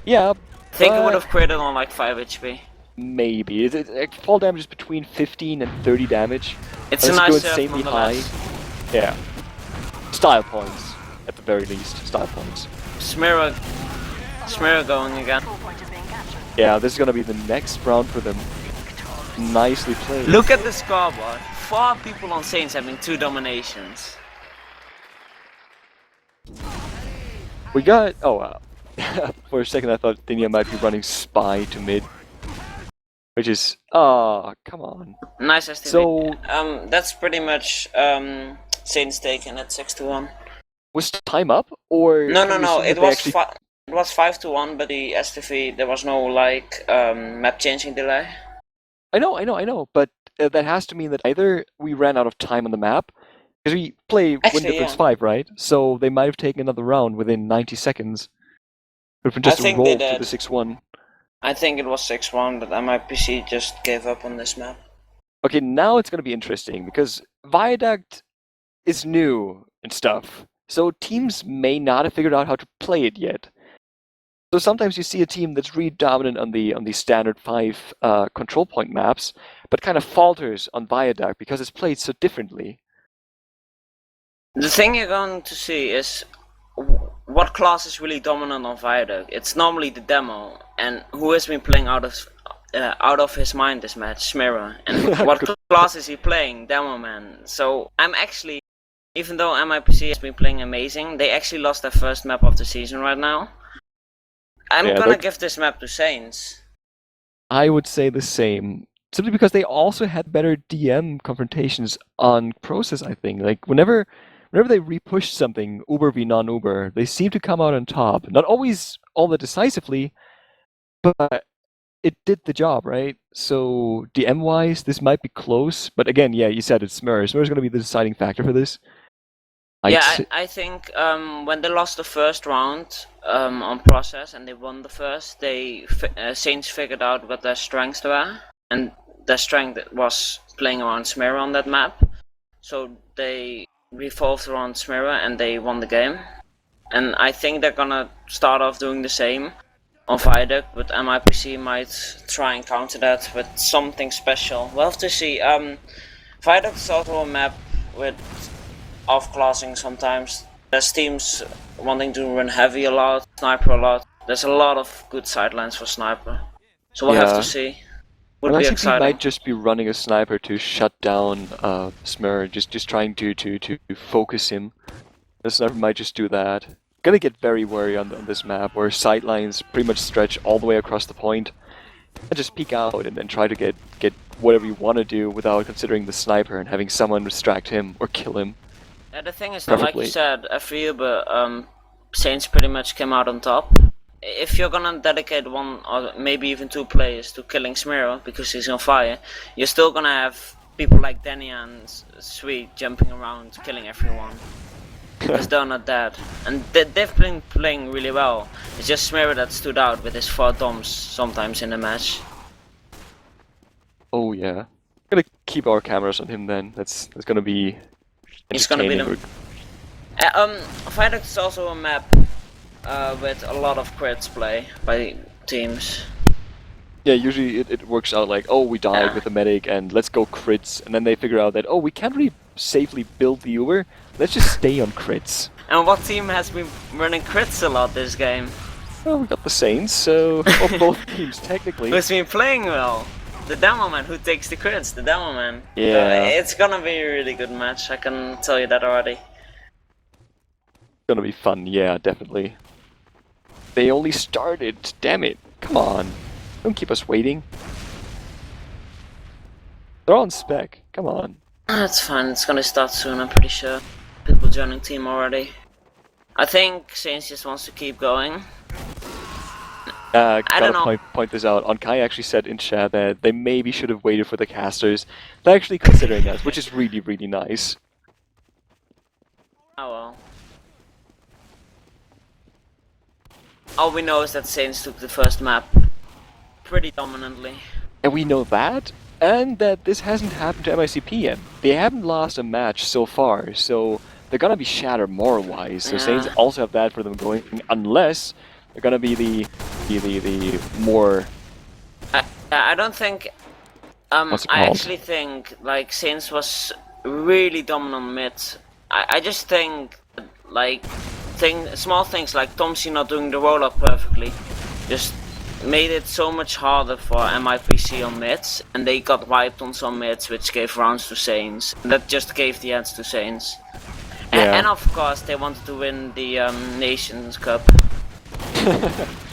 Yeah, I think he but- would have critted on like 5 HP. Maybe. Fall damage is between 15 and 30 damage. It's a Unless you nice go serve insanely high. nonetheless. Yeah. Style points, at the very least. Style points. Smira going again. Control point is being captured. Yeah, this is gonna be the next round for them. Nicely played. Look at the scoreboard. 4 people on Saints having 2 dominations. We got... Oh, for a second I thought Dinia might be running Spy to mid. Which is... Oh, come on. Nice STV. So... That's pretty much Saints taken at 6-1. Was time up? Or... No, can we no, see it that they was actually... it was 5-1, but the STV there was no like map changing delay. I know, but that has to mean that either we ran out of time on the map, because we play Actually, win difference yeah. 5, right? So they might have taken another round within 90 seconds. If we just think rolled they to the did. 6-1. I think it was 6-1, but MIPC just gave up on this map. Okay, now it's going to be interesting, because Viaduct is new and stuff, so teams may not have figured out how to play it yet. So sometimes you see a team that's really dominant on the standard 5 control point maps, but kind of falters on Viaduct because it's played so differently. The thing you're going to see is what class is really dominant on Viaduct. It's normally the demo, and who has been playing out of his mind this match? Smira. And what class is he playing? Demo man. So I'm actually, even though MIPC has been playing amazing, they actually lost their first map of the season right now. I'm gonna give this map to Saints. I would say the same. Simply because they also had better DM confrontations on process, I think. Like, whenever they repush something, Uber v non-Uber, they seem to come out on top. Not always all that decisively, but it did the job, right? So, DM-wise, this might be close. But again, yeah, you said it's Smir. Smir's going to be the deciding factor for this. I think when they lost the first round on process and they won the first, Saints figured out what their strengths were, and their strength was playing around Smira on that map. So they revolved around Smira and they won the game. And I think they're gonna start off doing the same on Viaduct, but MIPC might try and counter that with something special. We'll have to see. Viaduct is also a map with off-classing sometimes. There's teams wanting to run heavy a lot, sniper a lot. There's a lot of good sidelines for sniper. So we'll have to see. Would be exciting. He might just be running a sniper to shut down Smir, just trying to focus him. The sniper might just do that. Gonna get very wary on this map, where sidelines pretty much stretch all the way across the point. And just peek out and then try to get whatever you want to do without considering the sniper and having someone distract him or kill him. Yeah, the thing is that, like Preferably. you said, I feel but Saints pretty much came out on top. If you're gonna dedicate 1 or maybe even 2 players to killing Smiro because he's on fire, you're still gonna have people like Danny and Sweet jumping around killing everyone. Because they're not dead. And they've been playing really well. It's just Smiro that stood out with his 4 doms sometimes in the match. Oh yeah. Gonna keep our cameras on him then. That's gonna be He's gonna be entertaining. Viaduct is also a map with a lot of crits play by teams. Yeah, usually it works out like, oh, we died with a medic and let's go crits, and then they figure out that, oh, we can't really safely build the Uber, let's just stay on crits. And what team has been running crits a lot this game? Well, we got the Saints, so of both teams technically. Who's been playing well? The demo man who takes the crits, the demo man. Yeah. It's gonna be a really good match, I can tell you that already. It's gonna be fun, yeah, definitely. They only started, damn it, come on. Don't keep us waiting. They're on spec, come on. That's fine, it's gonna start soon, I'm pretty sure. People joining team already. I think Saints just wants to keep going. I don't know. Point this out. Onkai actually said in chat that they maybe should have waited for the casters. They're actually considering us, which is really, really nice. Oh well. All we know is that Saints took the first map pretty dominantly. And we know that, and that this hasn't happened to MICP yet. They haven't lost a match so far, so they're gonna be shattered moral-wise. So Saints also have that for them going, unless they're gonna be the more I don't think. What's it I called? actually think like Saints was really dominant mid. I just think like small things like Tomsy not doing the roll up perfectly, just made it so much harder for MIPC on mids, and they got wiped on some mids, which gave rounds to Saints. That just gave the edge to Saints. Yeah. And of course, they wanted to win the Nations Cup.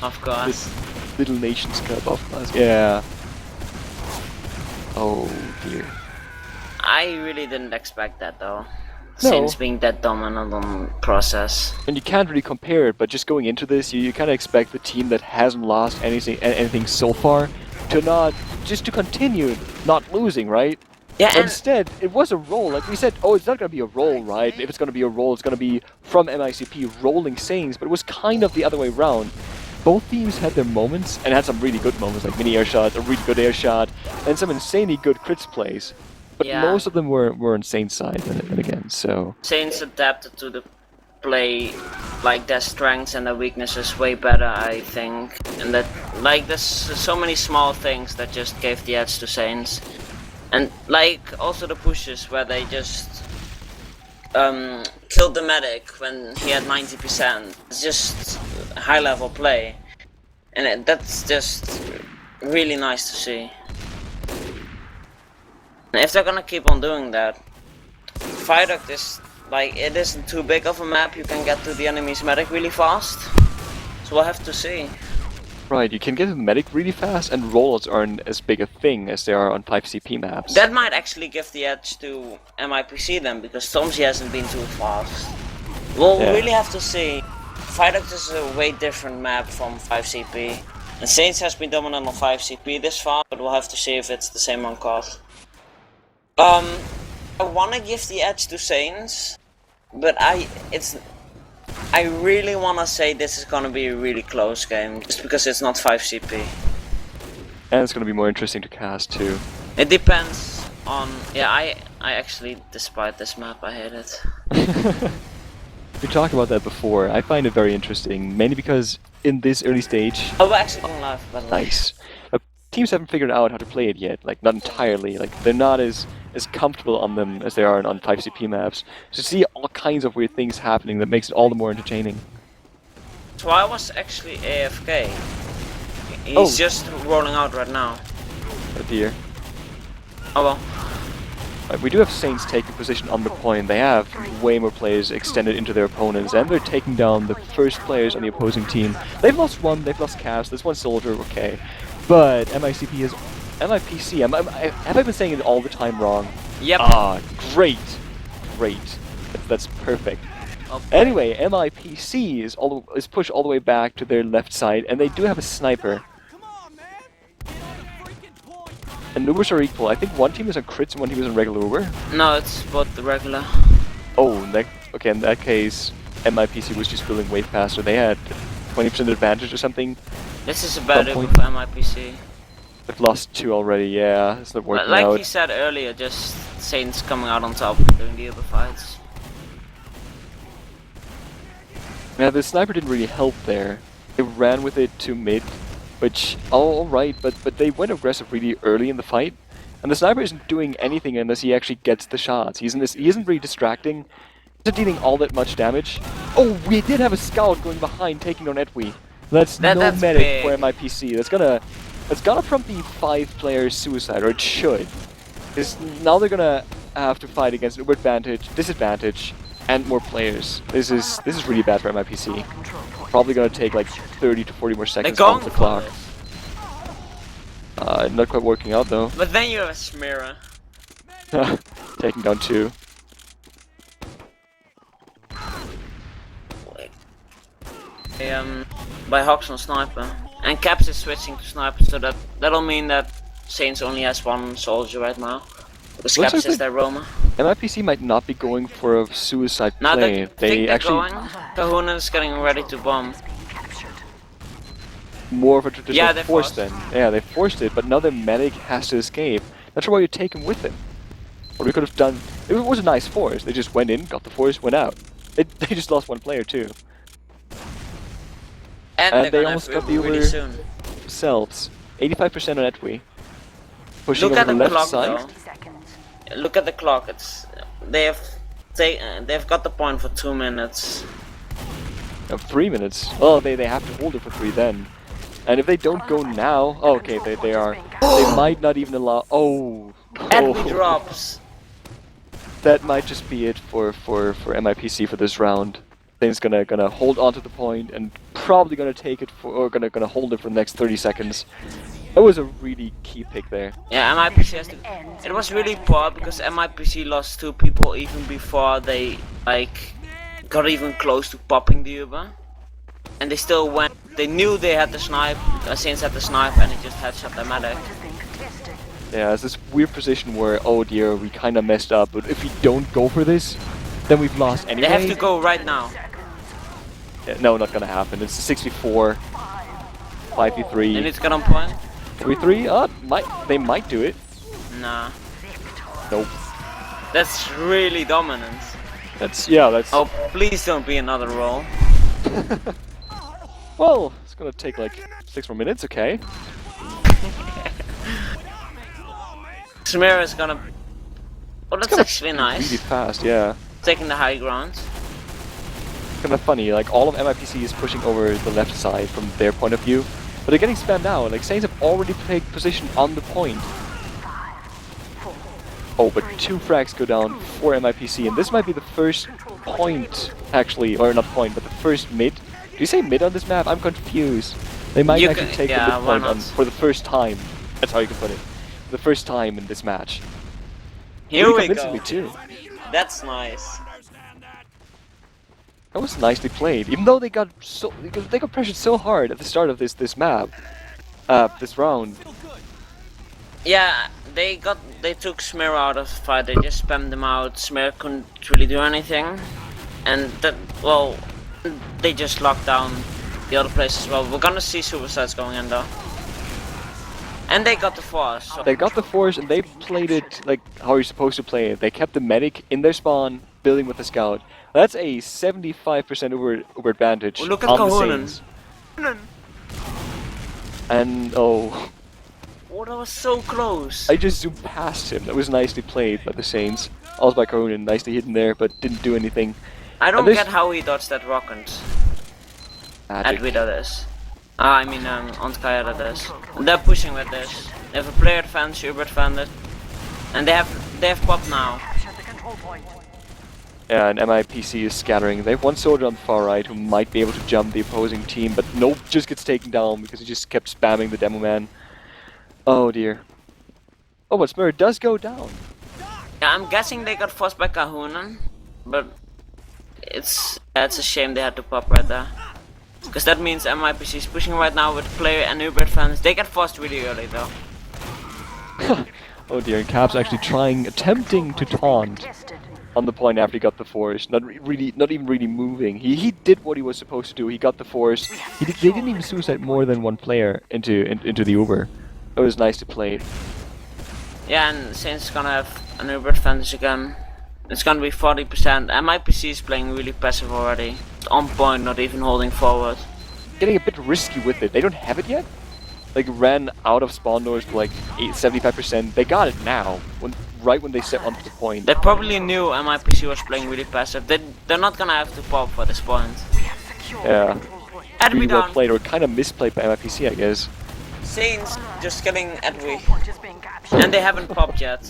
Of course. This little Nations Cup, of course. Yeah. Oh dear. I really didn't expect that though. No. Saints being that dominant on process. And you can't really compare it, but just going into this, you kind of expect the team that hasn't lost anything so far to continue not losing, right? Yeah, But instead, it was a roll. Like we said, oh, it's not going to be a roll, right? If it's going to be a roll, it's going to be from MICP rolling Saints, but it was kind of the other way around. Both teams had their moments, and had some really good moments, like mini air shot, a really good air shot, and some insanely good crits plays. But Yeah. most of them were on Saints' side, then again, so... Saints adapted to the play, like their strengths and their weaknesses way better, I think. And that, like, there's so many small things that just gave the edge to Saints. And like also the pushes where they just killed the medic when he had 90%. It's just high level play, and that's just really nice to see. And if they're gonna keep on doing that, Viaduct is like, it isn't too big of a map. You can get to the enemy's medic really fast, so we'll have to see. Right, you can get to the medic really fast, and rollouts aren't as big a thing as they are on 5CP maps. That might actually give the edge to MIPC then, because Tomsy hasn't been too fast. We'll really have to see. Viaduct is a way different map from 5CP. And Saints has been dominant on 5CP this far, but we'll have to see if it's the same on COD. I wanna give the edge to Saints, but I really wanna say this is gonna be a really close game, just because it's not 5CP. And it's gonna be more interesting to cast too. It depends on... Yeah, I actually despise this map, I hate it. We talked about that before. I find it very interesting, mainly because in this early stage... Oh, we're actually going live, by the way. Nice. Teams haven't figured out how to play it yet, like not entirely. Like they're not as comfortable on them as they are on 5CP maps. So you see all kinds of weird things happening that makes it all the more entertaining. So I was actually AFK. He's just rolling out right now. Oh dear. Oh well. Right, we do have Saints taking position on the point. They have way more players extended into their opponents, and they're taking down the first players on the opposing team. They've lost one, they've lost Cass, there's one soldier, okay. But MICP is... MIPC, have I been saying it all the time wrong? Yep. Ah, great. Great. That's perfect. Okay. Anyway, MIPC is pushed all the way back to their left side, and they do have a sniper. And Ubers are equal. I think one team is on crits and one team is on regular Uber. No, it's both the regular. Oh, okay, in that case, MIPC was just building way faster. They had 20% advantage or something. This is a bad Some Uber point. for MIPC. They've lost 2 already, yeah. It's not working Like out. he said earlier, just Saints coming out on top during the Uber fights. Yeah, the sniper didn't really help there. They ran with it to mid, which, alright, but they went aggressive really early in the fight. And the sniper isn't doing anything unless he actually gets the shots. He isn't really distracting. He's not dealing all that much damage. Oh, we did have a scout going behind taking on Edwi. That's no That's medic big. for MIPC. That's gonna prompt the 5-player suicide, or it should. Because now they're gonna have to fight against Uber advantage, disadvantage, and more players. This is really bad for MIPC. Probably gonna take like 30 to 40 more seconds They're off going the for clock. this. Not quite working out though. But then you have a Smeara. Taking down 2. By Hawks on Sniper. And Caps is switching to Sniper, so that'll mean that Saints only has 1 soldier right now. Because Looks Caps like is their roamer. MIPC might not be going for a suicide Now play. they actually going. Kahuna is getting ready to bomb. more of a traditional Yeah, they force forced. then. Yeah, they forced it, but now their medic has to escape. Not sure why you take him with them. What we could have done, it was a nice force. They just went in, got the force, went out. They just lost 1 player too. And And they're they gonna almost have got the Uber really Uber soon. themselves. 85% on Edway. Pushing Look over at the the left clock side. though. Look at the clock. They've got the point for 2 minutes. 3 minutes. Well, they have to hold it for 3 then. And if they don't go now, oh, okay, they are. They might not even allow. Oh, Edway drops. That might just be it for MIPC for this round. Thing's gonna hold on to the point and probably gonna take it for, or gonna hold it for the next 30 seconds. That was a really key pick there. Yeah, MIPC has to. It was really poor because MIPC lost 2 people even before they like got even close to popping the Uber, and they still went. They knew they had the snipe. Saints had the snipe, and he just headshot the medic. Yeah, it's this weird position where, oh dear, we kind of messed up, but if we don't go for this, then we've lost anyway. They have to go right now. Yeah, no, not gonna happen. It's a 6v4, 5v3. They need to get on point. 3v3? They might do it. Nah. Nope. That's really dominant. That's. Oh, please don't be another roll. Well, it's gonna take like 6 more minutes, okay. Samira is gonna. Oh, that's actually nice. Really fast, yeah. Taking the high ground. Kind of funny, like all of MIPC is pushing over the left side from their point of view, but they're getting spammed out. Like Saints have already taken position on the point. Oh, but 2 frags go down for MIPC, and this might be the first point, actually, or not point, but the first mid. Do you say mid on this map? I'm confused. They might actually take the mid point on for the first time. That's how you can put it. The first time in this match. Here Pretty we go. convincingly too. That's nice. That was nicely played, even though they got pressured so hard at the start of this map, this round. Yeah, they took Smear out of the fight. They just spammed them out. Smear couldn't really do anything, and they just locked down the other place as well. We're gonna see suicides going in though, and they got the force. So They got the force and they played it like how you're supposed to play it. They kept the medic in their spawn, building with the scout. That's a 75% over advantage. Oh, look at on the Kahunen. Saints. And oh, that was so close. I just zoomed past him. That was nicely played by the Saints. Also by Kahunen, nicely hidden there, but didn't do anything. I don't get how he dodged that rocket. Magic. Edway that is. I mean on Skya that is. And they're pushing with this. They have a player advantage, Uber advantage, and they have pop now. Yeah, and MIPC is scattering. They have 1 soldier on the far right who might be able to jump the opposing team, but nope, just gets taken down because he just kept spamming the demo man. Oh dear. Oh, but Smear does go down. Yeah, I'm guessing they got forced by Kahunen, but it's a shame they had to pop right there. Because that means MIPC is pushing right now with player and Uber advantage. They get forced really early though. Oh dear, and Cap's actually attempting to taunt on the point after he got the force. Not even really moving. He did what he was supposed to do. He got the force. They didn't even suicide more than 1 player into the Uber. It was nice to play. Yeah, and Saints is gonna have an Uber advantage again. It's gonna be 40%. MIPC is playing really passive already. It's on point, not even holding forward. Getting a bit risky with it. They don't have it yet. Like ran out of spawn doors to like 75%. They got it now. Right when they set onto the point. They probably knew MIPC was playing really passive. They're not gonna have to pop for this point. Yeah. Edway Really well down. played, or kind of misplayed by MIPC, I guess. Saints just killing Edway. And they haven't popped yet.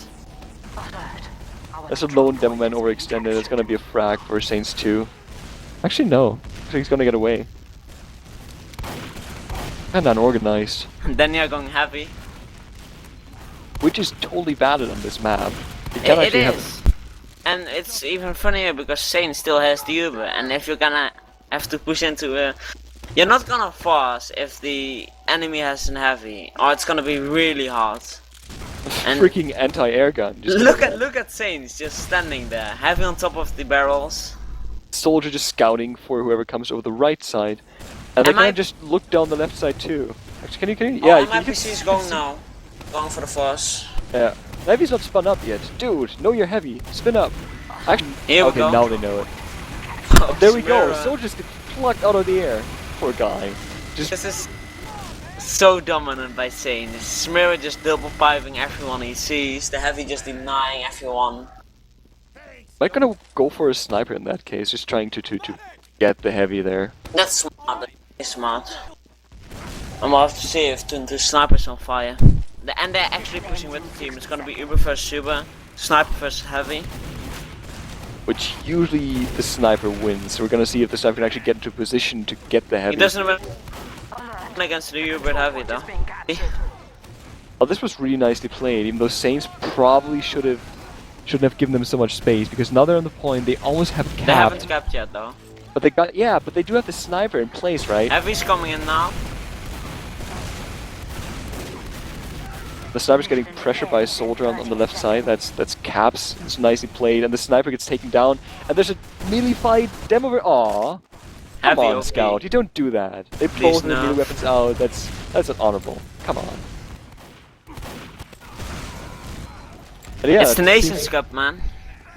That's a lone demo man overextended. It's gonna be a frag for Saints 2. Actually, no. I think he's gonna get away. And unorganized. Then you're going heavy. Which is totally valid on this map. You It can actually is. And it's even funnier because Saint still has the Uber, and if you're gonna have to push into a... You're not gonna force if the enemy has an heavy, or it's gonna be really hard. And freaking anti-air gun. Just look at Saints just standing there, heavy on top of the barrels. soldier just scouting for whoever comes over the right side. And they kind of just look down the left side too. Actually, can you? Yeah, you can MIPC is going now. Going for the force. Yeah. Heavy's not spun up yet. Dude, know you're heavy. Spin up. Actually, Here we okay, go. now they know it. There we go. Soldiers get plucked out of the air. Poor guy. Just This is so dominant by Zane. Smear just double piping everyone he sees, the heavy just denying everyone. Might gonna go for a sniper in that case, just trying to get the heavy there. That's smart, that's smart. I'm gonna have to see if the sniper's on fire. And they're actually pushing with the team. It's gonna be Uber versus Super, sniper versus heavy. Which usually the sniper wins, so we're gonna see if the sniper can actually get into position to get the heavy. He doesn't win against the Uber heavy though. Oh, this was really nicely played, even though Saints probably shouldn't have given them so much space, because now they're on the point, they almost have capped. They haven't capped yet though. But they do have the sniper in place, right? Heavy's coming in now. The sniper's getting pressured by a soldier on the left side. That's caps. It's nicely played, and the sniper gets taken down. And there's a melee fight. Demo over. Aw, come Heavy on, OP. Scout. You don't do that. They Please both have no. melee weapons out. That's unhonorable. Come on. And yeah, It's the it Nations seems- Cup, man.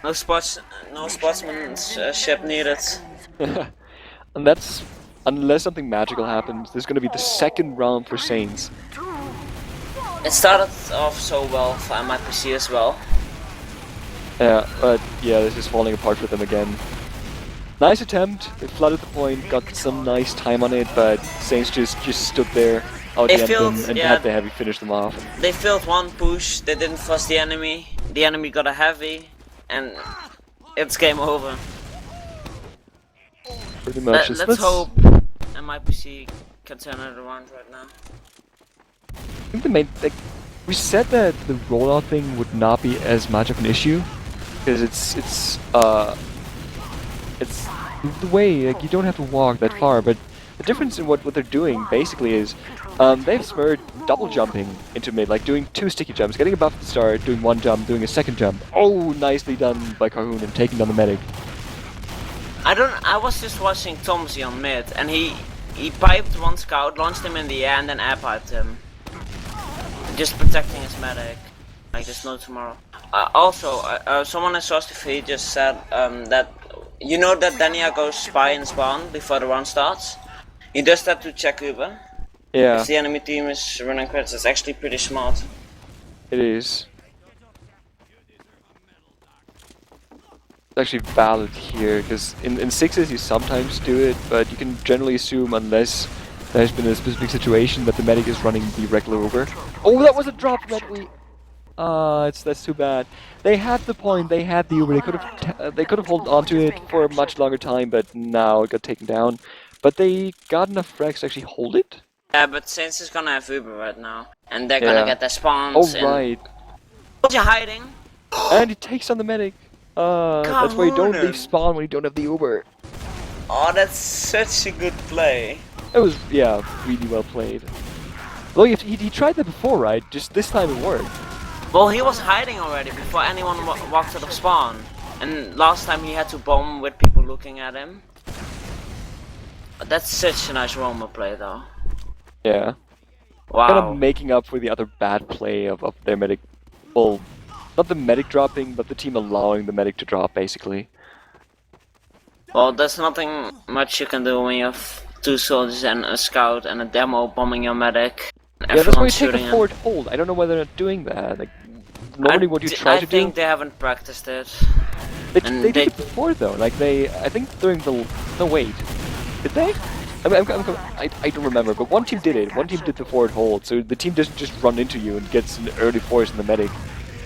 No sportsmanship needed. And that's unless something magical happens. This is going to be the second round for Saints. It started off so well for MIPC as well. Yeah, but yeah, this is falling apart for them again. Nice attempt. They flooded the point, got some nice time on it, but Saints just stood there, outgained them, and had the heavy finish them off. They failed one push, they didn't force the enemy got a heavy, and it's game over. Pretty much. Let's hope MIPC can turn it around right now. I think the main, we said that the rollout thing would not be as much of an issue, because it's the way, like, you don't have to walk that far, but the difference in what they're doing basically is they've spurred double jumping into mid, like doing 2 sticky jumps, getting above the start, doing 1 jump, doing a 2nd jump. Oh, nicely done by Carhoon and taking down the medic. I was just watching Tomsy on mid, and he piped one scout, launched him in the air, and then air piped him. Just protecting his medic, like there's no tomorrow. Also, someone in Source TV just said that you know that Dania goes spy and spawn before the round starts. He does that to check Uber. Yeah, If the enemy team is running crits, it's actually pretty smart. it is. It's actually valid here, because in sixes you sometimes do it, but you can generally assume, unless there's been a specific situation, that the medic is running the regular Uber. Oh, that was a drop that we... that's too bad. They had the point, they had the Uber, they could have held on to it for a much longer time, but now it got taken down. But they got enough frags to actually hold it? Yeah, but Saints is gonna have Uber right now, and they're gonna get their spawns. Oh, right. What you hiding? And he takes on the medic. That's why you don't on. leave spawn when you don't have the Uber. Oh, that's such a good play. It was, yeah, really well played. Though he tried that before, right? Just this time it worked. Well, he was hiding already before anyone walked out of spawn. And last time he had to bomb with people looking at him. That's such a nice Roma play though. Yeah. Wow. Kind of making up for the other bad play of their medic. Well, not the medic dropping, but the team allowing the medic to drop, basically. Well, there's nothing much you can do when you have 2 soldiers and a scout and a demo bombing your medic. Yeah, that's why you take shooting a him. forward hold. I don't know whether they're doing that. Like, normally what you try to do... I think they haven't practiced it. They did it before though, like I think during the... No, wait. Did they? I mean, I don't remember, but one team did it. One team did the forward hold, so the team doesn't just run into you and gets an early force in the medic.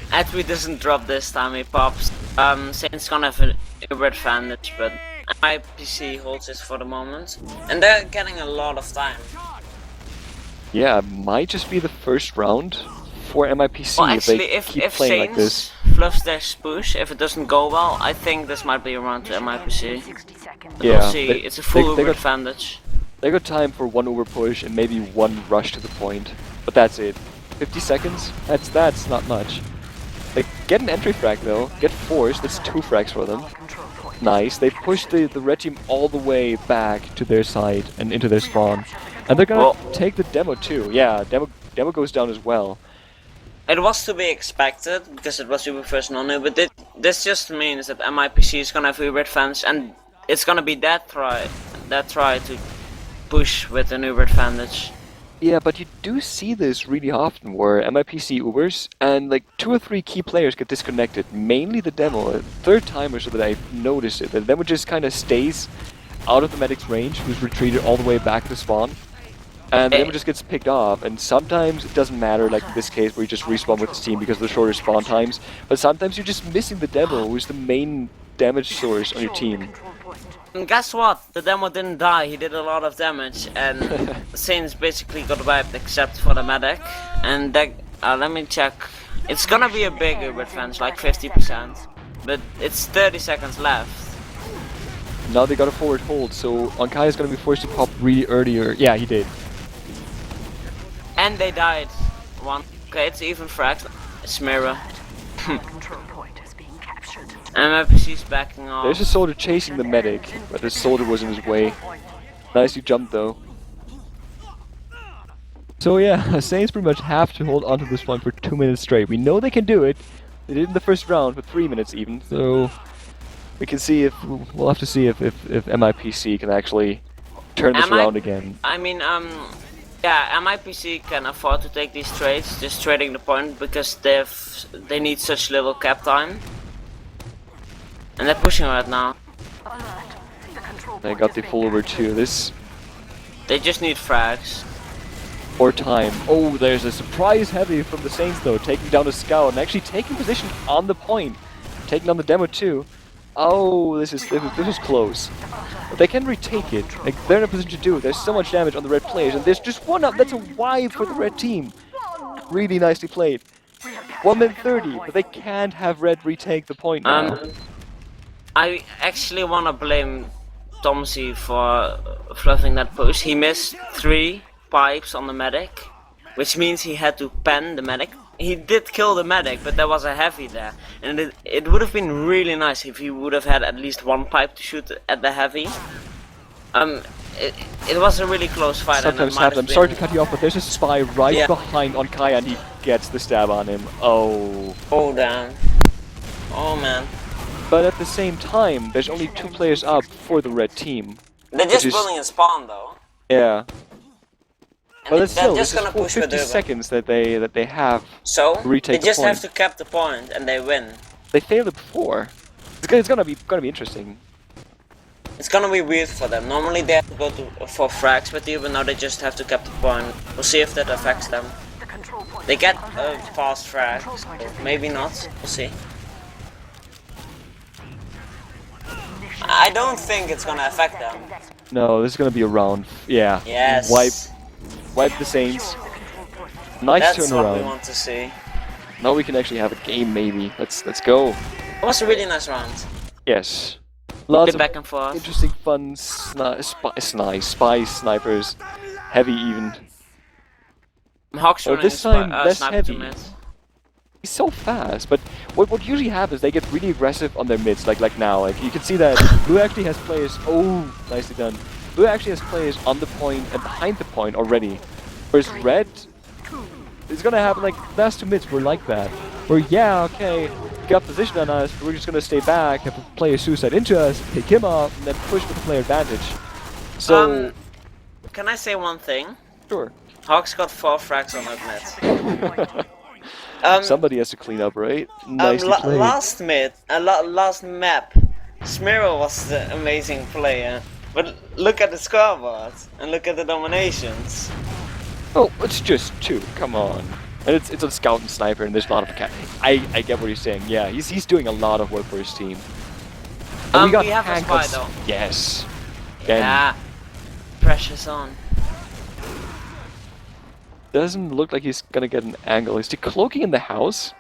Atwi doesn't drop this time, he pops. Saints gonna have an Uber advantage, but MIPC holds it for the moment. And they're getting a lot of time. Yeah, might just be the first round for MIPC Well, if actually, they keep if playing like this. Saints fluffs their push, if it doesn't go well, I think this might be a round to MIPC. 60 seconds. But Yeah, we'll see, they- it's a full they Uber got- advantage. They got time for 1 over push and maybe 1 rush to the point, but that's it. 50 seconds? That's not much. Like, get an entry frag though, get forced, that's 2 frags for them. Control point. Nice, they pushed the red team all the way back to their side and into their spawn. And they're gonna take the demo too. Yeah, demo goes down as well. It was to be expected, because it was Uber first non-Uber, but this just means that MIPC is gonna have Uber advantage, and it's gonna be that try to push with an Uber advantage. Yeah, but you do see this really often where MIPC Ubers and like 2 or 3 key players get disconnected. Mainly the demo. A third time or so that I've noticed it. The demo just kind of stays out of the medic's range, who's retreated all the way back to spawn. And the demo just gets picked off, and sometimes it doesn't matter, like in this case where you just respawn with his team because of the shorter spawn times, but sometimes you're just missing the demo, who's the main damage source on your team. And guess what? The demo didn't die, he did a lot of damage, and Saints basically got wiped except for the medic. And that, let me check. It's gonna be a big Uber advance, like 50%, but it's 30 seconds left. Now they got a forward hold, so Onkai is gonna be forced to pop really earlier. Yeah, he did. And they died. One. Okay, it's even frags. It's mirror. Control point is being captured. MIPC's backing off. There's a soldier chasing the medic, but the soldier was in his way. Nicely jumped though. So yeah, Saints pretty much have to hold onto this point for 2 minutes straight. We know they can do it. They did it in the first round for 3 minutes even, so we can see if we'll have to see if MIPC can actually turn this around again. I mean, yeah, MIPC can afford to take these trades, just trading the point, because they need such little cap time. And they're pushing right now. Alert. The control They point got is the being full over captured. 2. This They just need frags. or time. Oh, there's a surprise heavy from the Saints though, taking down a scout and actually taking position on the point, taking on the demo too. Oh, this is close. But they can retake it. Like, they're in a position to do it. There's so much damage on the red players, and there's just one up. That's a wipe for the red team. Really nicely played. 1 minute 30, but they can't have red retake the point now. I actually wanna blame Tomsy for fluffing that push. He missed 3 pipes on the medic, which means he had to pen the medic. He did kill the medic, but there was a heavy there, and it would have been really nice if he would have had at least 1 pipe to shoot at the heavy. It was a really close fight. Sometimes happens. I'm sorry to cut you off, but there's a spy right behind Onkai, and he gets the stab on him. Oh. Oh damn. Oh man. But at the same time, there's only 2 players up for the red team. They're just building a spawn though. Yeah. But it's still, they're this just is gonna full push 50 with seconds that they have. So to retake they just the have point. to cap the point and they win. They failed it before. It's gonna be interesting. It's gonna be weird for them. Normally they have to go for frags with you, but now they just have to cap the point. We'll see if that affects them. The control point They is get being a captured. fast frag, so maybe not. We'll see. I don't think it's gonna affect them. No, this is gonna be a round. Yeah. Yes. Wipe the Saints. Nice That's what we turnaround. want to see. Now we can actually have a game, maybe. Let's go. It was a really nice round. Yes. Lots Good of back and forth. interesting, fun spy snipers, heavy even. Hawks Oh, running this time less sniper heavy. to mid. He's so fast, but what usually happens, they get really aggressive on their mids, like now. Like you can see that Blue actually has players. Oh, nicely done. Blue actually has players on the point and behind the point already. Whereas Red, it's gonna happen like last 2 mids were like that. Where yeah, okay, got position on us, but we're just gonna stay back, have a player suicide into us, take him off, and then push with the player advantage. So Can I say one thing? sure. Hawks got 4 frags on that mid. Somebody has to clean up, right? Nicely played. Last map, Smiro was the amazing player. But look at the scoreboard and look at the dominations. Oh, it's just 2. Come on. And it's a scout and sniper, and there's a lot of I get what you're saying. Yeah, he's doing a lot of work for his team. And We have a Hank spy on though. Yes. Again, Yeah. Pressure's on. doesn't look like he's gonna get an angle. Is he cloaking in the house?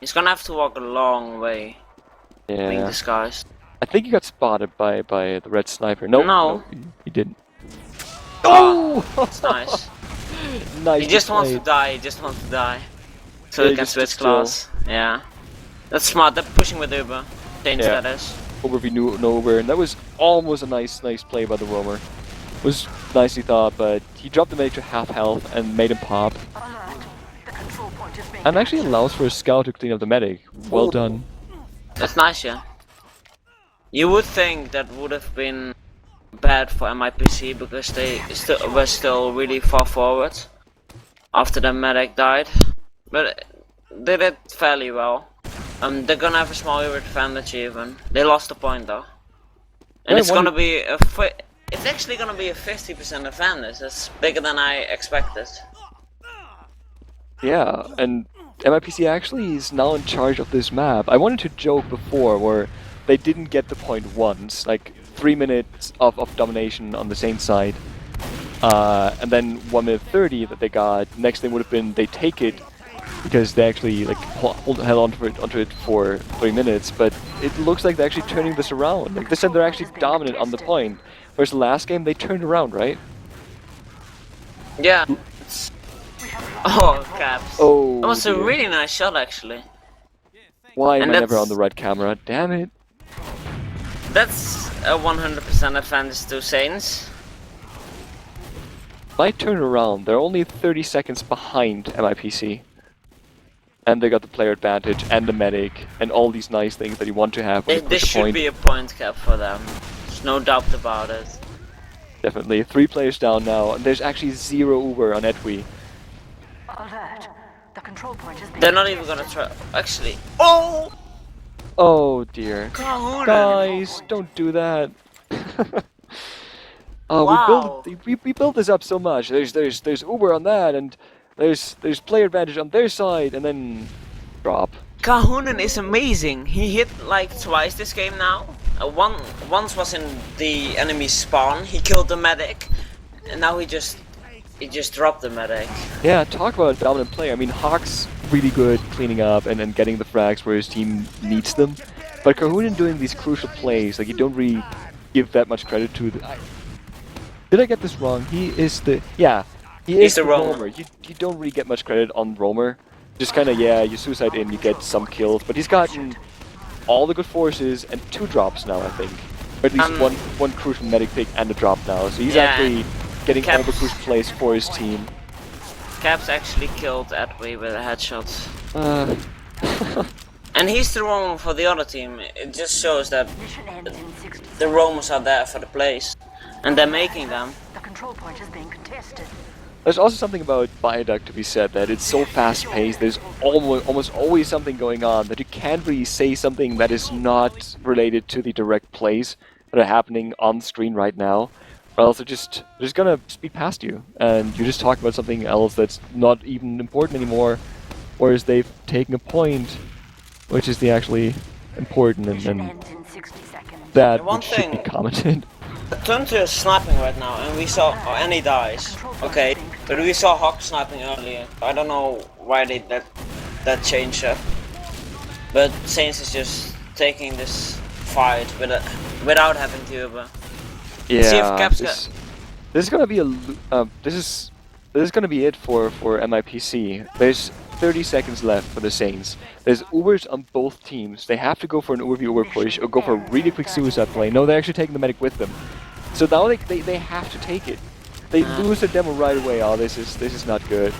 He's gonna have to walk a long way being Yeah. disguised. I think he got spotted by the red sniper. No, No. he didn't. Oh! Oh! It's nice. Nice. He just wants to played. die, he just wants to die. So Yeah, he can just switch still. class. Yeah. That's smart, they're pushing with Uber. Change Yeah. that is. Overview nowhere, and that was almost a nice play by the roamer. Was nicely thought, but he dropped the medic to half health and made him pop. Alert. The control point is being And actually allows for a scout to clean up the medic. Well done. That's nice, yeah. You would think that would have been bad for MIPC because they were still really far forward after the medic died, but they did fairly well. They're gonna have a small advantage even. They lost a point though, and Yeah, it's gonna be it's actually gonna be a 50% advantage. That's bigger than I expected. Yeah, and MIPC actually is now in charge of this map. I wanted to joke before where they didn't get the point once, like 3 minutes of domination on the same side, and then 1 minute 30 that they got. Next thing would have been they take it because they actually like held onto it for 3 minutes. But it looks like they're actually turning this around. Like this time they're actually dominant on the point. Whereas the last game they turned around, right? Yeah. Oh, Caps. Oh, That was a dear. really nice shot actually. Why am And I never that's- on the right camera? Damn it. That's a 100% advantage to Saints. If I turn around, they're only 30 seconds behind MIPC. And they got the player advantage and the medic and all these nice things that you want to have when you This push a should point. be a point cap for them. There's no doubt about it. Definitely. 3 players down now, and there's actually 0 Uber on Edwi. Alert. The control point is being They're not even gonna try. Actually. Oh! Oh dear. Kahunan. Guys, don't do that. Oh, Wow. we built this up so much. There's Uber on that, and there's player advantage on their side, and then drop. Kahunan is amazing. He hit like twice this game now. Once was in the enemy spawn. He killed the medic, and now he just dropped the medic. Yeah, talk about a dominant player. I mean, Hawk's really good cleaning up and getting the frags where his team needs them. But Kahunan doing these crucial plays, like you don't really give that much credit to the... Did I get this wrong? He is the... Yeah, he is the roamer. You don't really get much credit on roamer. Just kind of, yeah, you suicide in, you get some kills. But he's gotten all the good forces and 2 drops now, I think. Or at least one crucial medic pick and a drop now. So he's Yeah, actually getting all the Caps- crucial plays for his team. Caps actually killed Edway with a headshot. Uh, And he's the roamer for the other team. It just shows that Mission ends in 60 the seconds. roamers are there for the plays. And they're making them. The control point is being contested. There's also something about Viaduct to be said, that it's so fast-paced, there's almost always something going on, that you can't really say something that is not related to the direct plays that are happening on screen right now, or else they're just gonna speed past you, and you just talk about something else that's not even important anymore, whereas they've taken a point, which is the actually important, Mission and ends in 60 seconds. that One which should be thing- commented. Turn to sniping right now, and we saw, and he dies. Okay, but we saw Hawk sniping earlier. I don't know why they that changed up. But Saints is just taking this fight without having to Uber. Yeah, See if Caps this is gonna be this is gonna be it for MIPC. There's 30 seconds left for the Saints. There's Ubers on both teams. They have to go for an Uber v Uber push or go for a really quick suicide play. No, they're actually taking the medic with them. So now they have to take it. They lose the demo right away. Oh, this is not good.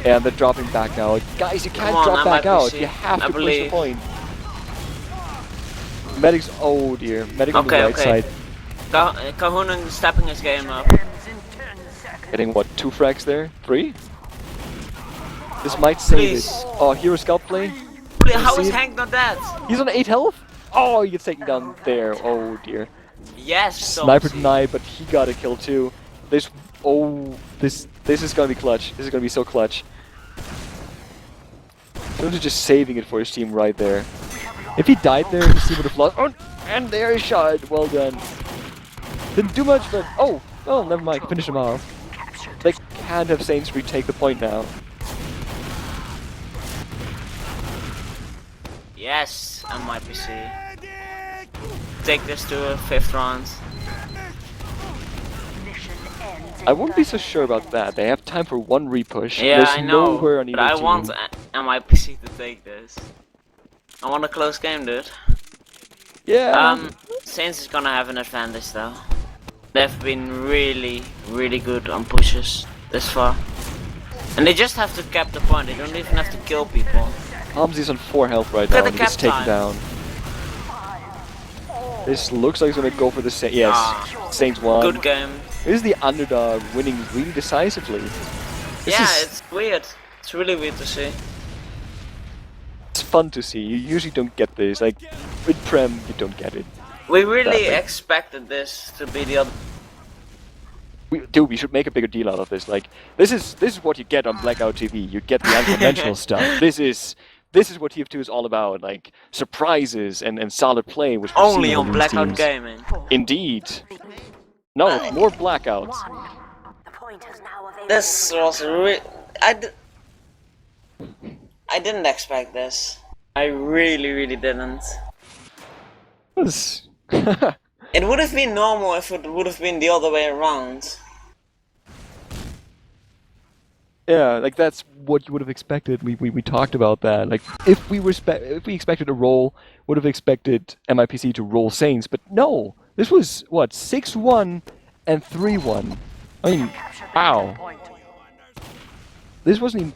And they're dropping back out. Guys, you can't Come on, drop back MIPC. out. You have I to push the believe. point. Medic's, oh dear, medic on the Okay, right okay. side. Kahunan stepping his game up. Ends in 10 seconds. Getting what, 2 frags there? 3? This might save Please. it. Oh, hero scalp play. How see is it? Hank not dead? He's on 8 health. Oh, he gets taken down there. Oh dear. Yes, Sniper Stormzy. denied, but he got a kill too. This, oh, this is gonna be clutch. This is gonna be so clutch. Jones is just saving it for his team right there. If he died there, his team would have lost. Oh, and there he shot. Well done. Didn't do much, but oh, well, never mind. Finish him off. Captured. They can't have Saints retake the point now. Yes, MIPC. Take this to a 5th round. Mission ends in I wouldn't be so 30 sure about that. They have time for 1 repush. Yeah, There's I know. nowhere on But either I team. want MIPC to take this. I want a close game, dude. Yeah. Saints is gonna have an advantage though. They've been really, really good on pushes this far. And they just have to cap the point, they don't even have to kill people. Tomsy's on 4 health right Look now at and the he gets cap taken time. down. This looks like it's gonna go for the Saints. Yes, Saints won. Good game. This is the underdog winning really decisively. It's weird. It's really weird to see. It's fun to see. You usually don't get this. Like, with Prem, you don't get it. We really expected this to be the other. Dude, we should make a bigger deal out of this. Like, this is what you get on Blackout TV. You get the unconventional stuff. This is what TF2 is all about. Like, surprises and solid play, which we've Only seen on Blackout teams. Gaming. Indeed. No, more blackouts. The point is now available. This was I didn't expect this. I really didn't. It would have been normal if it would have been the other way around. Yeah, like that's what you would have expected. We talked about that. Like if we expected a roll, would have expected MIPC to roll Saints, but no. This was what 6-1 and 3-1. I mean, wow. This wasn't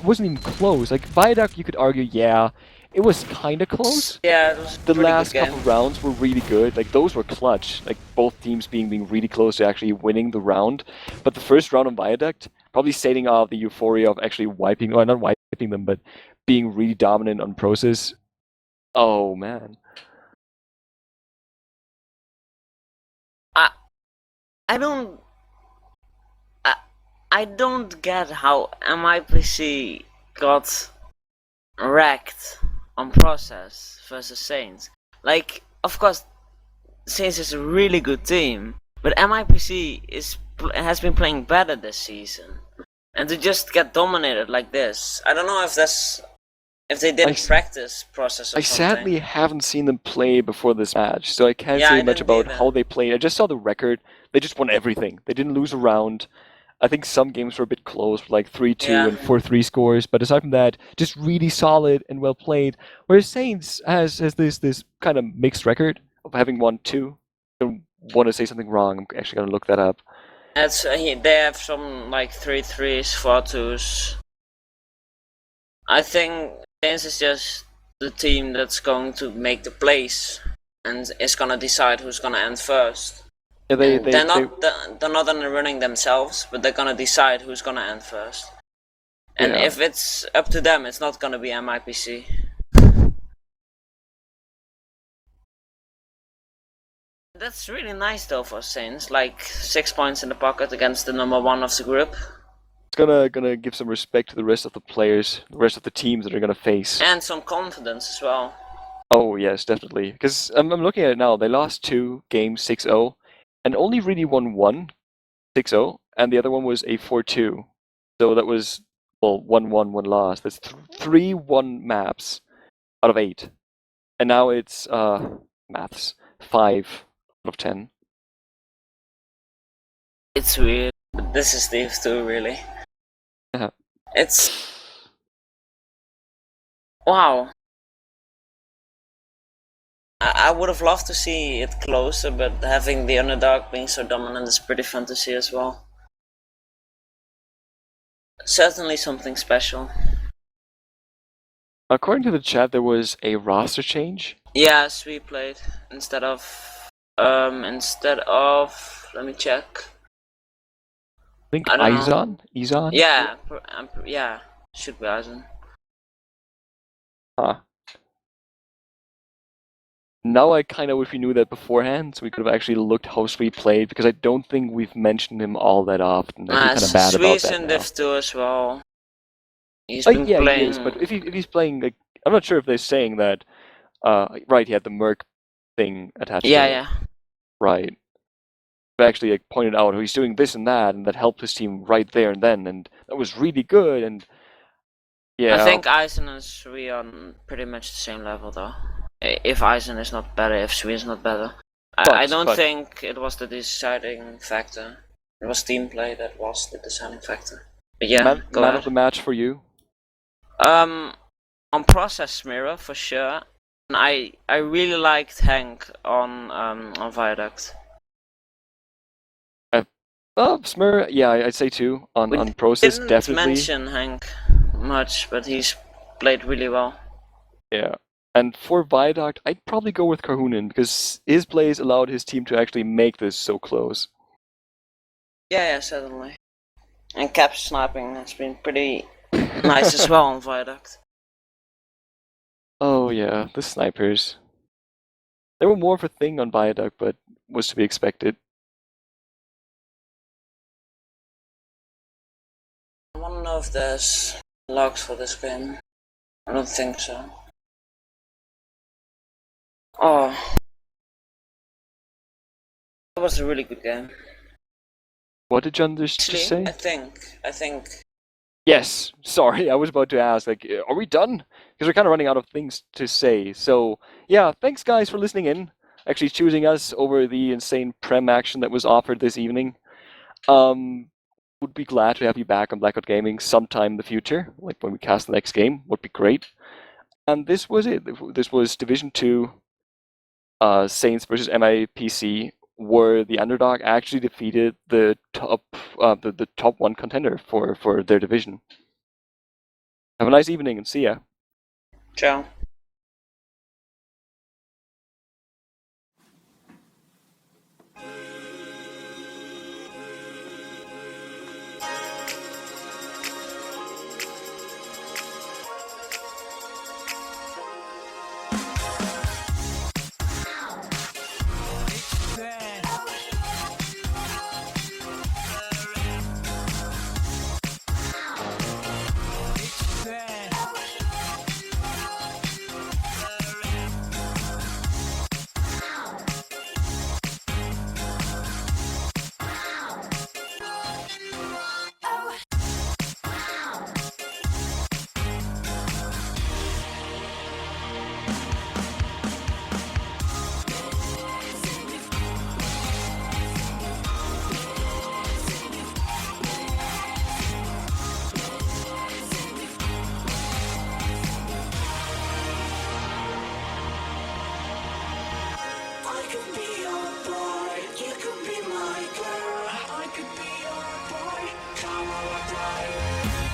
even close. Like Viaduct, you could argue, yeah, it was kind of close. Yeah, it was The last couple rounds were really good. Like those were clutch. Like both teams being really close to actually winning the round. But the first round on Viaduct, probably setting off the euphoria of actually not wiping them, but being really dominant on process. Oh man. I don't get how MIPC got wrecked on process versus Saints. Like, of course, Saints is a really good team, but MIPC has been playing better this season, and to just get dominated like this, I don't know if they didn't practice process or something. I sadly haven't seen them play before this match, so I can't say much about how they played. I just saw the record. They just won everything. They didn't lose a round. I think some games were a bit close, like 3-2 and 4-3 scores, but aside from that, just really solid and well played. Whereas Saints has this kind of mixed record of having won 2. I don't want to say something wrong. I'm actually going to look that up. They have some like 3-3s, 4-2s. I think Saints is just the team that's going to make the plays and is going to decide who's going to end first. Yeah, they're not in the running themselves, but they're gonna decide who's gonna end first. And if it's up to them, it's not gonna be MIPC. That's really nice though for Saints, like 6 points in the pocket against the number 1 of the group. It's gonna give some respect to the rest of the players, the rest of the teams that are gonna face. And some confidence as well. Oh yes, definitely. Because I'm looking at it now, they lost 2 games 6-0. And only really won 1, 6-0, and the other one was a 4-2. So that was, 1-1, 1 loss. That's 3 1 maps out of 8. And now it's, maths, 5 out of 10. It's weird, but this is TF2 really. Yeah. It's... Wow. I would have loved to see it closer, but having the underdog being so dominant is pretty fun to see as well. Certainly something special. According to the chat, there was a roster change. Yes, we played instead of let me check. I think Izon? Izon? Yeah, should be Izon. Huh. Now I kind of wish we knew that beforehand, so we could have actually looked how Sui played, because I don't think we've mentioned him all that often. I feel kind of bad about that in now. Div2 as well. He's been yeah, playing... he is, but if he's playing, like, I'm not sure if they're saying that, right, he had the Merc thing attached to it. Yeah. Right. They actually like, pointed out he's doing this and that helped his team right there and then, and that was really good, and yeah. I think Eisen and Sui are on pretty much the same level, though. If Eisen is not better, if Sui is not better. I don't think it was the deciding factor. It was team play that was the deciding factor. But yeah, man of the match for you? On process mirror for sure. And I really liked Hank on Viaduct. Smir, yeah, I'd say too. On process, definitely. Didn't mention Hank much, but he's played really well. Yeah. And for Viaduct, I'd probably go with Kahunen, because his plays allowed his team to actually make this so close. Yeah, certainly. And cap sniping has been pretty nice as well on Viaduct. Oh yeah, the snipers. They were more of a thing on Viaduct, but was to be expected. I want to know if there's logs for this game. I don't think so. Oh. That was a really good game. What did John just say? I think. Yes, sorry, I was about to ask, like, are we done? Because we're kind of running out of things to say. So, yeah, thanks guys for listening in. Actually choosing us over the insane Prem action that was offered this evening. Would be glad to have you back on Blackout Gaming sometime in the future, like when we cast the next game, would be great. And this was it. This was Division 2, Saints versus MIPC, where the underdog actually defeated the top one contender for their division. Have a nice evening and see ya. Ciao. I could be your boy, you could be my girl. I could be your boy, come on,